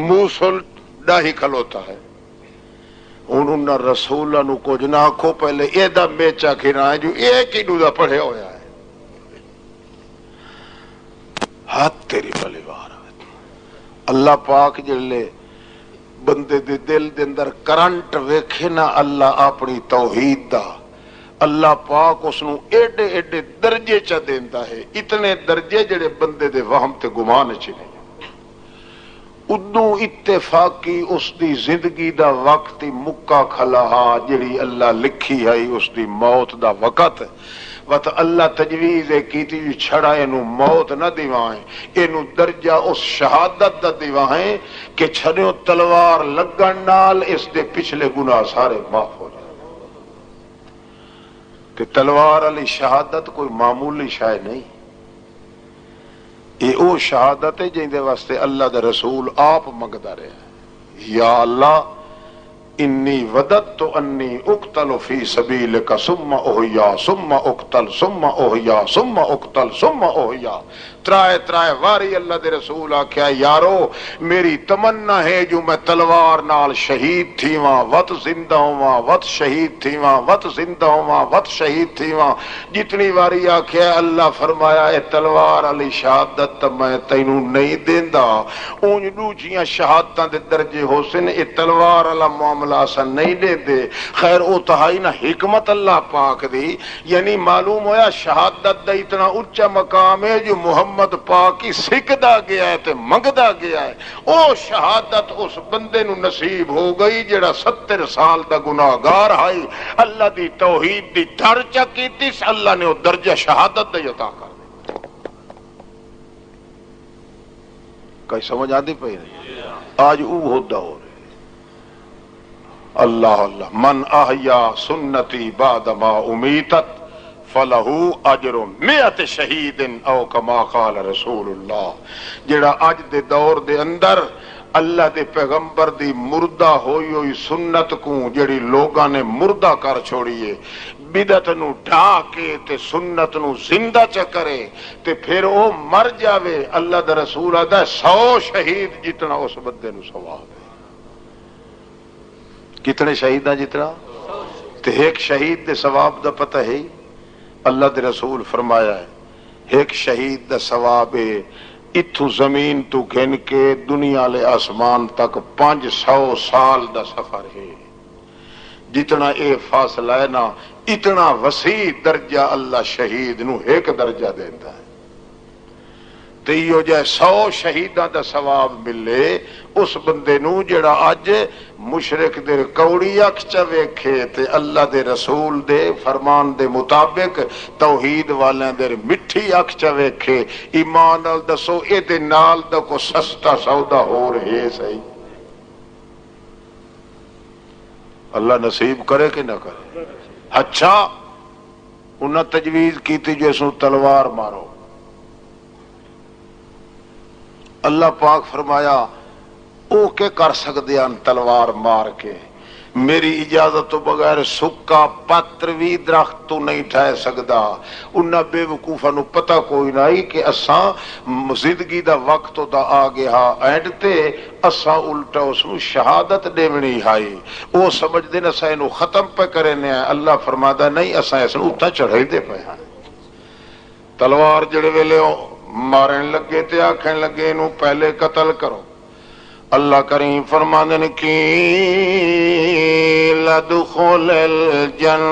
موسل ڈاہی کھلوتا ہے انہوں رسولہ نو کچھ نہ کھو پہلے یہ دا بیچا کھینا ہے جو ایک ہی نو دا پڑھے ہویا ہے ہاتھ تیری بلی بار اللہ پاک جلے بندے دے دل دے اندر کرنٹ ویکھے نا اللہ اپنی توحید دا اللہ پاک اس نو ایڈے ایڈے درجے چا دیندا ہے اتنے درجے جڑے بندے دے وہم تے گمان چ نہیں ادوں اتفاقی اس دی زندگی دا وقت مکہ کھلا ہا جڑی اللہ لکھی ہے اس دی موت دا وقت وقت اللہ تجویز کیتی جو چھڑا اینو موت نہ دیوائیں اینو درجہ اس شہادت دا دیوائیں کہ چھڑیوں تلوار لگن نال اس دے پچھلے گناہ سارے معاف ہو جائیں کہ تلوار علی شہادت کوئی معمولی شے نہیں یہ او شہادت ہے جن دے واسطے اللہ دے رسول آپ منگدا رہے ہیں یا اللہ انی وددت انی اقتل فی سبیلک ثم احیا ثم اقتل ثم احیا ثم اقتل ثم احیا ترائے واری اللہ دے رسول آکھیا یارو میری تمنا ہے جو میں تلوار نال شہید تھیواں وت زندہ ہواں وت شہید تھیواں وت زندہ ہواں وت شہید تھیواں جتنی واری آکھیا اللہ فرمایا اے تلوار علی شہادت میں تینوں نہیں دیندا اونج دوجیاں شہادتاں دے درجے حسن اے تلوار والا معاملہ اساں نہیں دے دے خیر او تہائی نہ حکمت اللہ پاک دی یعنی معلوم ہویا شہادت دا اتنا اونچا مقام ہے جو محمد پاک کی سکھدا گیا ہے تے منگدا گیا ہے او شہادت اس بندے نو نصیب ہو گئی جڑا 70 سال دا گناہگار ہے اللہ دی توحید دی درجہ کیتی اللہ نے وہ درجہ شہادت دا عطا کر دیا کئی سمجھ آتی پئی نہیں آج او ہودا ہو رہے اللہ اللہ من احیا سنتی بعد ما امیتت فلہو اجر 100 شہید او کما قال رسول اللہ جڑا اج دے دور دے اندر اللہ دے پیغمبر دی مردہ ہوئی سنت کو جڑی لوگاں نے مردہ کر چھوڑیے بدعت نو ڈھا کے تے سنت نو زندہ چ کرے تے پھر او مر جاوے اللہ دے رسول آدھا 100 شہید جتنا اس بندے نو ثواب ہے کتنے شہیداں جتنا تے ایک شہید دے ثواب دا پتہ ہے اللہ دے رسول فرمایا ہے ایک شہید دا ثواب ہے اتھو زمین تو گھن کے دنیا لے آسمان تک 500 سال دا سفر ہے جتنا اے فاصلہ ہے نا اتنا وسیع درجہ اللہ شہید نو ایک درجہ دیتا ہے تے ایو جائے 100 شہیداں دا ثواب ملے اس بندے نو جڑا اج مشرک دے کوڑی اکھ چ ویکھے تے اللہ دے رسول دے فرمان دے مطابق توحید والیاں دے مٹھی اکھ چ ویکھے ایمان نال دسو اے دے نال دا کو سستا سودا ہو رہے صحیح اللہ نصیب کرے کہ نہ کرے اچھا انہاں تجویز کیتی جو اس نو تلوار مارو اللہ پاک فرمایا او کے کر سکتے ہیں تلوار مار کے میری اجازت تو بغیر سکا پتر بھی درخت تو نہیں ٹھہ سکتا انہاں بے وقوفاں نو پتہ کوئی نہیں کہ اساں زندگی دا وقت دا آ گیا اینڈ تے اساں الٹا اس نو شہادت دیونی ہائی او سمجھ دے اساں اینو ختم پہ کرنے ہیں اللہ فرمادا نہیں اساں اس نو اتنا چڑھائی دے پے ہاں تلوار جڑے ویلے مارن لگے تے آکھن لگے انہوں پہلے قتل کرو اللہ کریم فرماندن کی لدخل الجنہ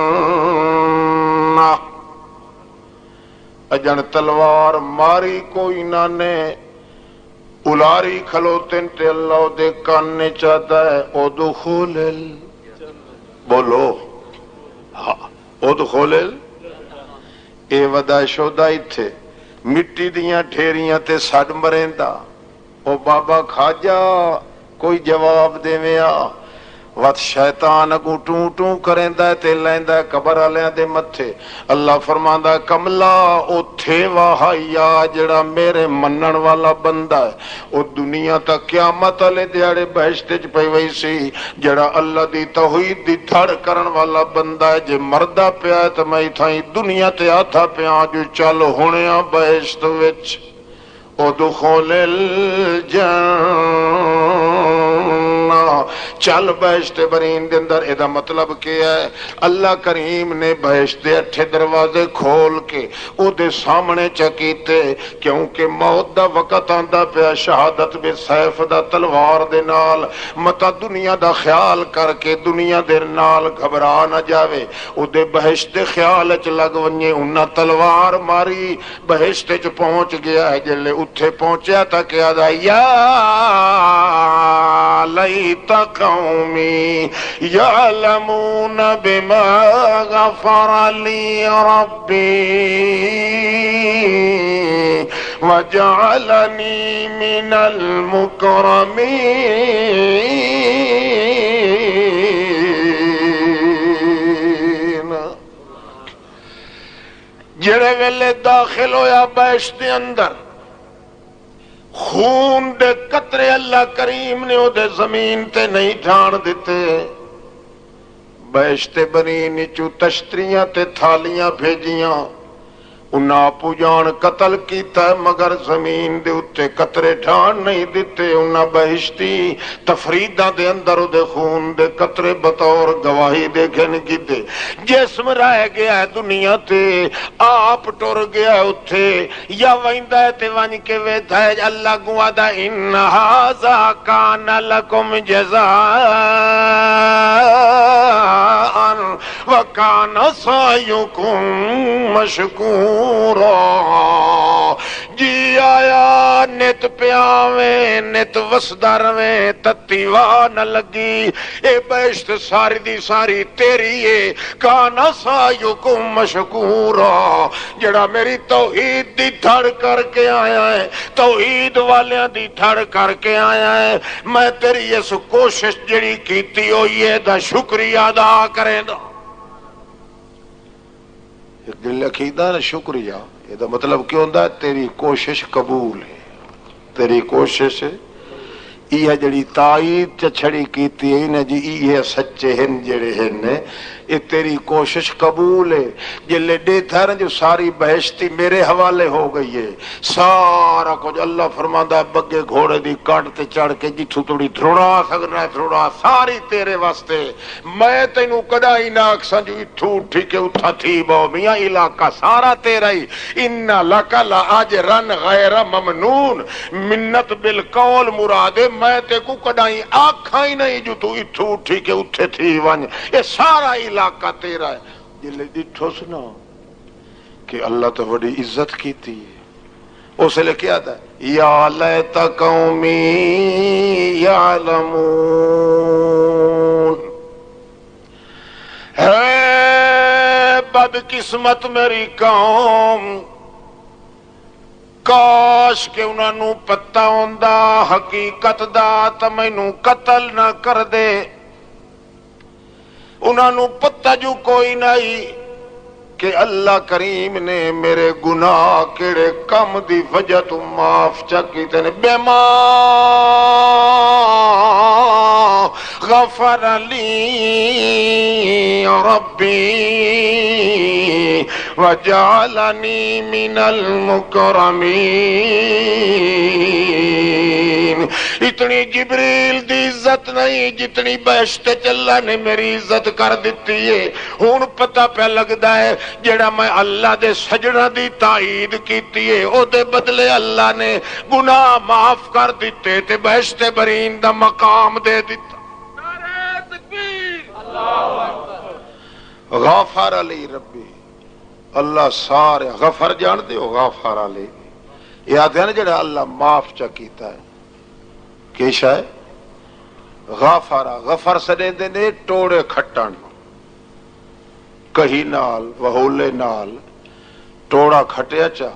اجن تلوار ماری کوئی نہ نے الاری کھلوتن تے اللہ دے کاننے چاہتا ہے ادخل بولو ادخل اے ودا شودائی تھے مٹی دیاں ٹھیریاں تے سڈ مریندا او بابا کھاجا کوئی جواب دیویا وت شیطان اگوں ٹوں ٹوں کریندا تے لیندا قبر والیاں دے متھے اللہ فرماندا کملا اوتھے وہایا جڑا میرے منن والا بندہ ہے او دنیا تک قیامت والے دیہڑے بہشت وچ پئی وئی سی جڑا اللہ دی توحید دی تھڑ کرن والا بندہ ہے جے مردا پیا تے میں تھائیں دنیا تے آتھا پیا جو چل ہونیا بہشت وچ ادخل الجنہ چل بہشت برین دے اندر ادا مطلب کیا ہے اللہ کریم نے بہشت دے 8 دروازے کھول کے او دے سامنے چکیتے کیونکہ موت دا وقت آندا پیا شہادت بے سیف دا تلوار دے نال متا دنیا دا خیال کر کے دنیا دے نال گھبرا نہ جاوے او دے بہشت دے خیال چ لگ ونجے انہاں تلوار ماری بہشت چ پہنچ گیا ہے جلے اتھے پہنچیا تا کیا دا یا لیت قومی یعلمون بما غفر لی ربی وجعلنی من المکرمین جڑے ویلے داخل ہویا بہشت دے اندر خون دے قطرے اللہ کریم نے او دے زمین تے نہیں ڈھان دیتے بہشت بنی نیچو تشتریاں تے تھالیاں بھیجیاں انہاں آپو جان قتل کیتا ہے مگر زمین دے اتے قطرے ڈھان نہیں دیتے انہاں بہشتی تفریدہ دے اندر دے خون دے قطرے بطور گواہی دے گھن کی دے جسم رہ گیا ہے دنیا تے آپ ٹور گیا ہے اتے یا ویندہ ہے تے ونج کے ویدھا ہے اللہ گوادہ ان ہذا کان لکم جزاء وکان سعیکم مشکورا جی آیا نت پیاویں نت وسدرویں تتی واہ نہ لگی اے بہشت ساری دی ساری تیری ہے کانا سعیکم مشکورا جڑا میری توحید دی دھڑ کر کے آیا ہے توحید والیاں دی دھڑ کر کے آیا ہے میں تیری اس کوشش جڑی کیتی ہوئی ہے دا شکریہ ادا کرے دا دل عقیدہ نا شکریہ یہ دا مطلب کیوں ہوندا ہے تیری کوشش قبول ہے تیری کوشش یہ جڑی تائید چھڑی کیتی ہے نا جی یہ سچے ہیں جڑے ہیں یہ تیری کوشش قبول ہے جلے دیتا ہے جو ساری بہشتی میرے حوالے ہو گئی ہے سارا کچھ اللہ فرماندہ ہے بگے گھوڑے دی کاٹتے چڑھ کے جتھو توڑی دھڑا سکنا ہے دھڑا ساری تیرے واسطے میں تینوں کدائی ناک سنجو اتھو اٹھی کے اتھا تھی باؤ میاں علاقہ سارا تیرا ہی انہا لکا لعجرن غیر ممنون منت بالقول مرادے میں تے کو کدائی آکھا ہی نہیں جو تو اتھو اٹھی کے اتھے تھی ونج یہ سارا علاقہ تیرا ہے جلے ڈٹھو سنا کہ اللہ تو بڑی عزت کیتی ہے اس لیے کیا تھا یا لیت قومی یعلمون، ہے بد قسمت میری قوم، کاش کہ انہاں نوں پتہ ہوندا حقیقت دا تے مینوں قتل نہ کر دے، انہاں نوں پتہ جو کوئی نہیں کہ اللہ کریم نے میرے گناہ کیڑے کم دی وجہ تو معاف چا کیتے نے، بما غفر لی ربی وجعلنی من المکرمین۔ اتنی جبریل دی عزت نہیں جتنی بہشت اللہ نے میری عزت کر دیتی ہے۔ ہن پتہ پہ لگدا ہے جڑا میں اللہ دے سجدہ دی تائید کیتی ہے او دے بدلے اللہ نے گناہ معاف کر دیتے تے بہشت برین دا مقام دے دیتا۔ نعرہ تکبیر، اللہ اکبر۔ غافر علی ربی، اللہ سارے غفر جان دے ہو، غافر علی یاد ہے نا جڑا اللہ معاف چا کیتا ہے کہ شاید غافرہ غفر سنے دے نے ٹوڑے کھٹن کہی نال وہولے نال ٹوڑا کھٹیا چا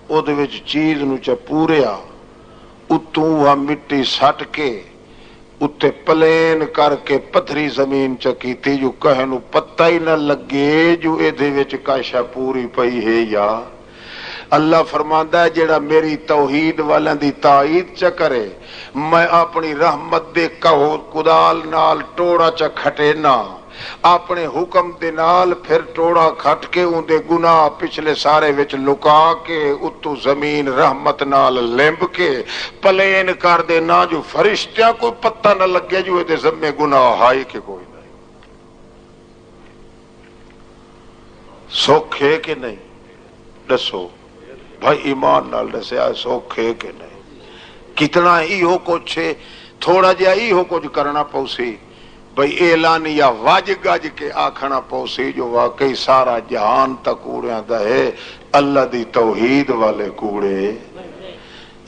او دے وچ چیز نو چا پوریا اتوں وہ مٹی سٹ کے اتے پلین کر کے پتھری زمین چا کیتی جو کہے نو پتہ ہی نہ لگے جو اے دے وچ کاشا پوری پئی ہے یا اللہ فرماندا ہے جیڑا میری توحید والیاں دی تائید چا کرے میں اپنی رحمت دے کدال نال ٹوڑا چا کھٹے نہ اپنے حکم دے نال پھر ٹوڑا کھٹ کے ان دے گناہ پچھلے سارے وچ لکا کے اتو زمین رحمت نال لمب کے پلین کر دے نہ جو فرشتیاں کوئی پتہ نہ لگے جو دے ذمے گناہ ہائی کے کوئی نہیں۔ سوکھے کہ نہیں دسو بھائی ایمان نال دسے آئے سوکھے کہ نہیں؟ کتنا ہی ہو کچھ تھوڑا جہا ہی ہو کچھ کرنا پوسی بھئی اعلان یا واج گاج کے آکھنا پوسی جو واقعی سارا جہان تک کوڑیاں دا ہے اللہ دی توحید والے کوڑے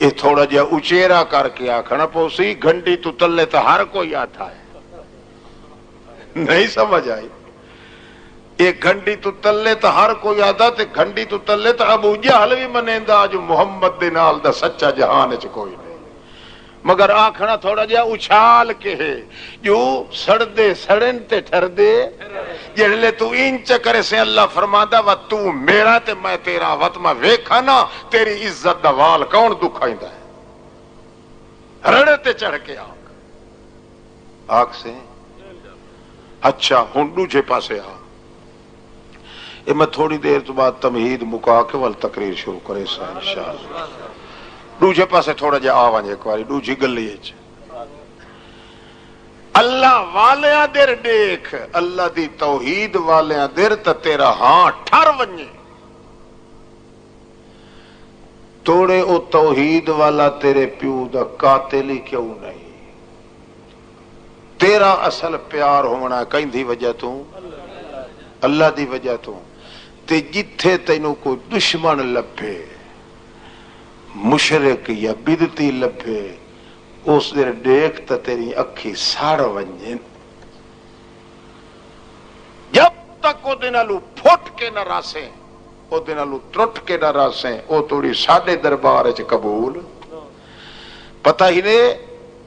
یہ تھوڑا جہا اچیرا کر کے آکھنا پوسی گھنٹی تو تلے تو ہر کوئی آتا ہے نہیں سمجھ آئی ایک گھنٹی تو تلے تو ہر کوئی آتا تے گھنٹی تو تلے تو ابو جہل بھی منیندا جو محمد دے نال دا سچا جہان چ کوئی نہیں مگر آکھنا تھوڑا جہا اچھال کے ہے جو سڑ دے سڑن تے ٹھر دے جڑلے تو انچ کرے سے اللہ فرماندا و تو میرا تے میں تیرا وت میں ویکھا نا تیری عزت دا وال کون دکھائیندا ہے رڑ تے چڑھ کے آنکھ سے اچھا ہن دوجے پاسے آ میں تھوڑی دیر تو بعد تمہید مکا کے ول تقریر شروع کرے سا انشاءاللہ دوجے پاسے تھوڑا جا آوان ایک واری دوجی گلی ہے اللہ والیاں دیر دیکھ اللہ دی توحید والیاں دیر تا تیرا ہاں ٹھر ونجے توڑے او توحید والا تیرے پیو دا قاتلی کیوں نہیں تیرا اصل پیار ہونا کہیں دی وجہ تو اللہ دی وجہ تو تے جتھے تینوں کوئی دشمن لبھے مشرک یا بدتی لبھے اس دیر دیکھ تا تیری اکھی ساڑ ونجن جب تک او دنالو پھوٹ کے نہ راسیں او دنالو ترٹ کے نہ راسیں او توڑی ساڑے دربار اچھ قبول پتہ ہی نے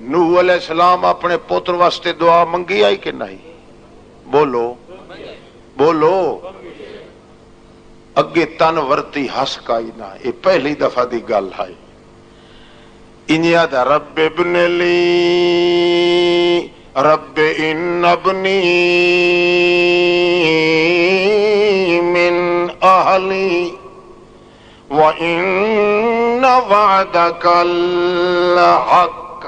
نوح علیہ السلام اپنے پوتر واسطے دعا منگی آئی کہ نہیں بولو بولو اگے تن ورتی ہس کائی نہ یہ پہلی دفعہ دی گل ہے انیا دا رب ابن لی رب ان ابنی من اہلی وَإِنَّ وَعْدَكَ الْحَقِّ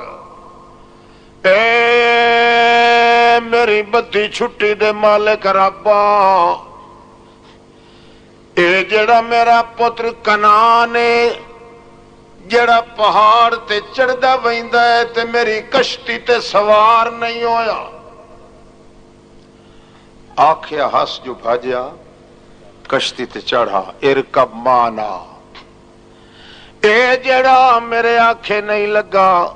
اے میری بدی چھٹی دے مالک ربا اے جڑا میرا پتر کنعان ہے جڑا پہاڑ تے چڑھدا ویندا ہے تے میری کشتی تے سوار نہیں ہویا آکھیا ہس جو بھاجیا کشتی تے چڑھا ارکب مانا اے جڑا میرے آنکھیں نہیں لگا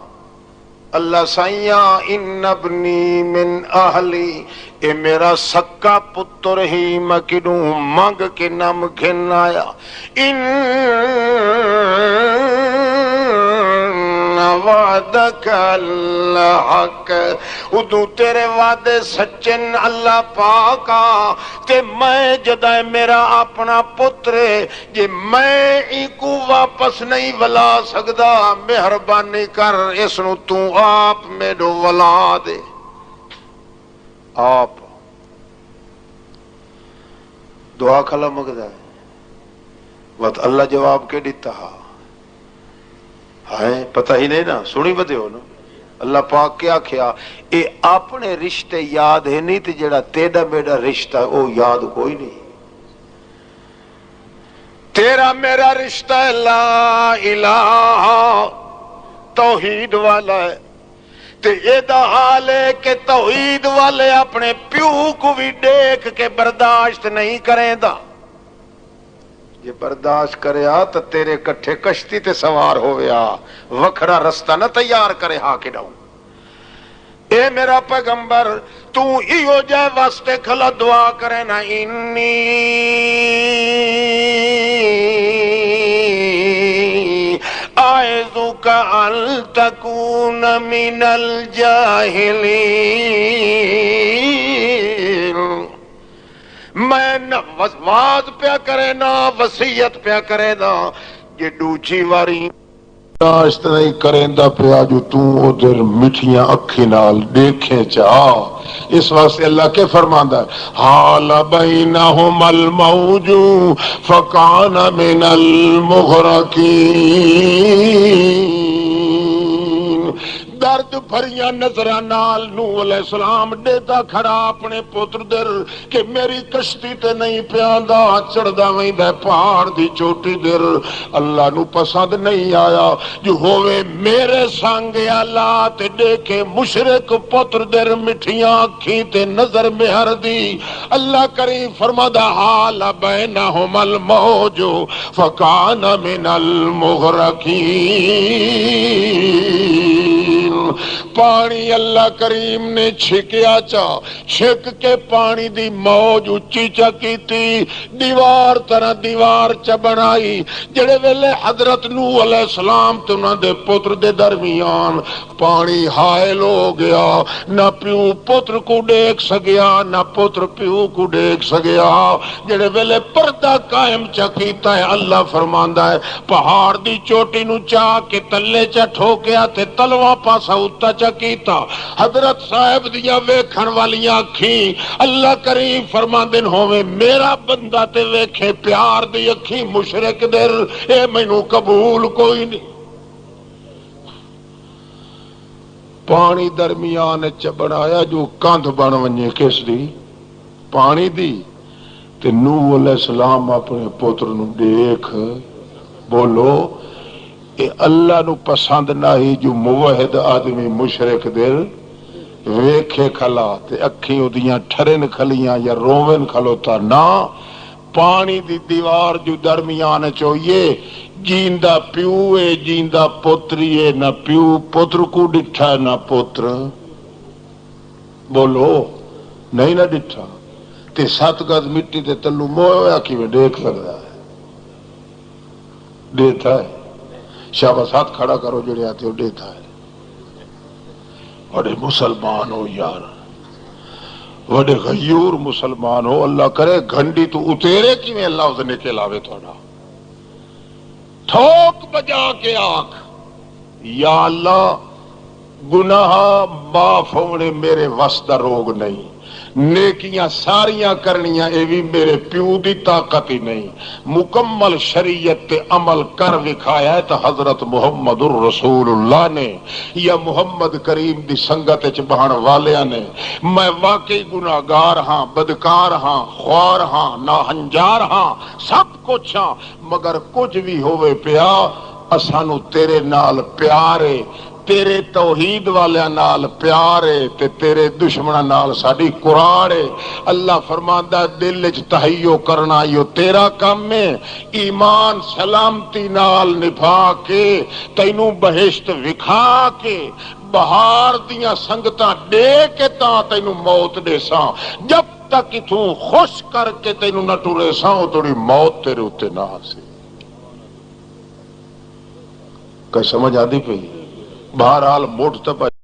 اللہ سائیاں ان ابنی من اہلی اے میرا سکا پتر ہی میں کنوں مانگ کے نم گھن آیا ان وعدک الحق ادو تیرے وعدے سچن اللہ پاکا تے میں جدہ میرا اپنا پتر جے میں ایکو واپس نہیں ولا سکدا مہربانی کر اس نو تو آپ میرو ولا دے آپ دعا کھلا مگدا ہے وقت اللہ جواب کے دیتا ہے پتہ ہی نہیں نا سنی بدے ہو نا اللہ پاک کیا کیا اے اپنے رشتے یاد ہے نہیں تے جڑا تیڑا میرا رشتہ ہے وہ یاد کوئی نہیں تیرا میرا رشتہ ہے لا الہ توحید والا ہے تے اے دا حال ہے کہ توحید والے اپنے پیو کو بھی دیکھ کے برداشت نہیں کریں دا یہ برداشت کریا تو تیرے کٹھے کشتی تے سوار ہویا وکھڑا رستہ نہ تیار کرے ہاں کے ڈاؤں اے میرا پیغمبر تو ہی ہو جائے واسطے کھلا دعا کرے نا انی اعوذک ان تکون من الجاہلین میں نہ واز پیا کرے نا وصیت پیا کرے نا یہ دوجی واری داشت نہیں کریندا پیا جو تو ادھر میٹھیاں اکھی نال دیکھے چاہ اس واسطے اللہ کے فرماندا ہے حال بینہم الموج فکان من المغرقین درد بھریاں نظراں نال نوح علیہ السلام دیتا کھڑا اپنے پتر در کہ میری کشتی تے نہیں پیاندا چڑھدا ویندا پہاڑ دی چوٹی در اللہ نو پسند نہیں آیا جو ہوئے میرے سانگ اللہ تے دیکھے مشرک پتر در مٹھیاں اکھی تے نظر مہر دی اللہ کریم فرمادا حال بینہم الموج فکان من المغرقین پانی اللہ کریم نے چھکیا چا چھک کے پانی دی موج اچھی چا کی تھی دیوار طرح دیوار چا بنائی جڑے ویلے حضرت نوح علیہ السلام تو نہ دے پتر دے درمیان پانی حائل ہو گیا نہ پیو پتر کو دیکھ سگیا نہ پتر پیو کو دیکھ سگیا جڑے ویلے پردہ قائم چا کیتا ہے اللہ فرماندا ہے پہاڑ دی چوٹی نو چاہ کے تلے چا ٹھوکیا تے تلواں پاسا اتا چا کیتا حضرت صاحب دیا ویکھن والیاں اکھیں اللہ کریم فرماندن ہوئے میرا بندہ تے ویکھے پیار دی اکھیں مشرک در اے مینوں قبول کوئی نہیں پانی درمیان چ بنایا جو کندھ بن ونجے کس دی پانی دی تے نوح علیہ السلام اپنے پتر نو دیکھ بولو اے اللہ نو پسند نہ ہی جو موحد آدمی مشرک دل ویکھے کھلا تے اکھیں اودیاں ٹھرن کھلیاں یا روون کھلوتا نہ پانی دی دیوار جو درمیان چوئیے جیندا پیو اے جیندا پتری اے نہ پیو پتر کو ڈٹھا نہ پتر بولو نہیں نہ ڈٹھا تے 7 گز مٹی تے تلو مویا کی میں دیکھ سکتا ہے دیتا ہے شاباش ہاتھ کھڑا کرو جڑے آتے ہو دیتا ہے بڑے مسلمان ہو یار بڑے غیور مسلمان ہو اللہ کرے گھنڈی تو اتیرے کی میں اللہ اس نے کے لاوے تھوڑا ٹھوک بجا کے آنکھ یا اللہ گناہ معاف ہونے میرے واسطہ روگ نہیں نیکیاں ساریاں کرنیاں اے بھی میرے پیو دی طاقت ہی نہیں مکمل شریعت تے عمل کر وکھایا ہے تو حضرت محمد الرسول اللہ نے یا محمد کریم دی سنگت چ بہن والیاں نے میں واقعی گناہگار ہاں بدکار ہاں خوار ہاں ناہنجار ہاں سب کچھ ہاں مگر کچھ بھی ہوئے پیا اسانو تیرے نال پیار ہے تیرے توحید والیاں نال پیار ہے تے تیرے دشمناں نال ساڈی قرآن ہے۔ اللہ فرماندا دل وچ تہیو کرنا یو تیرا کام ہے، ایمان سلامتی نال نبھا کے تینوں بہشت وکھا کے بہار دیاں سنگتاں دے کے تاں تینوں موت دے ساں، جب تک اتوں خوش کر کے تینوں نہ ٹرے ساں او تیری موت تیرے اتے نہ آسی۔ کہ سمجھ آدی پئی؟ بہرحال موٹ تے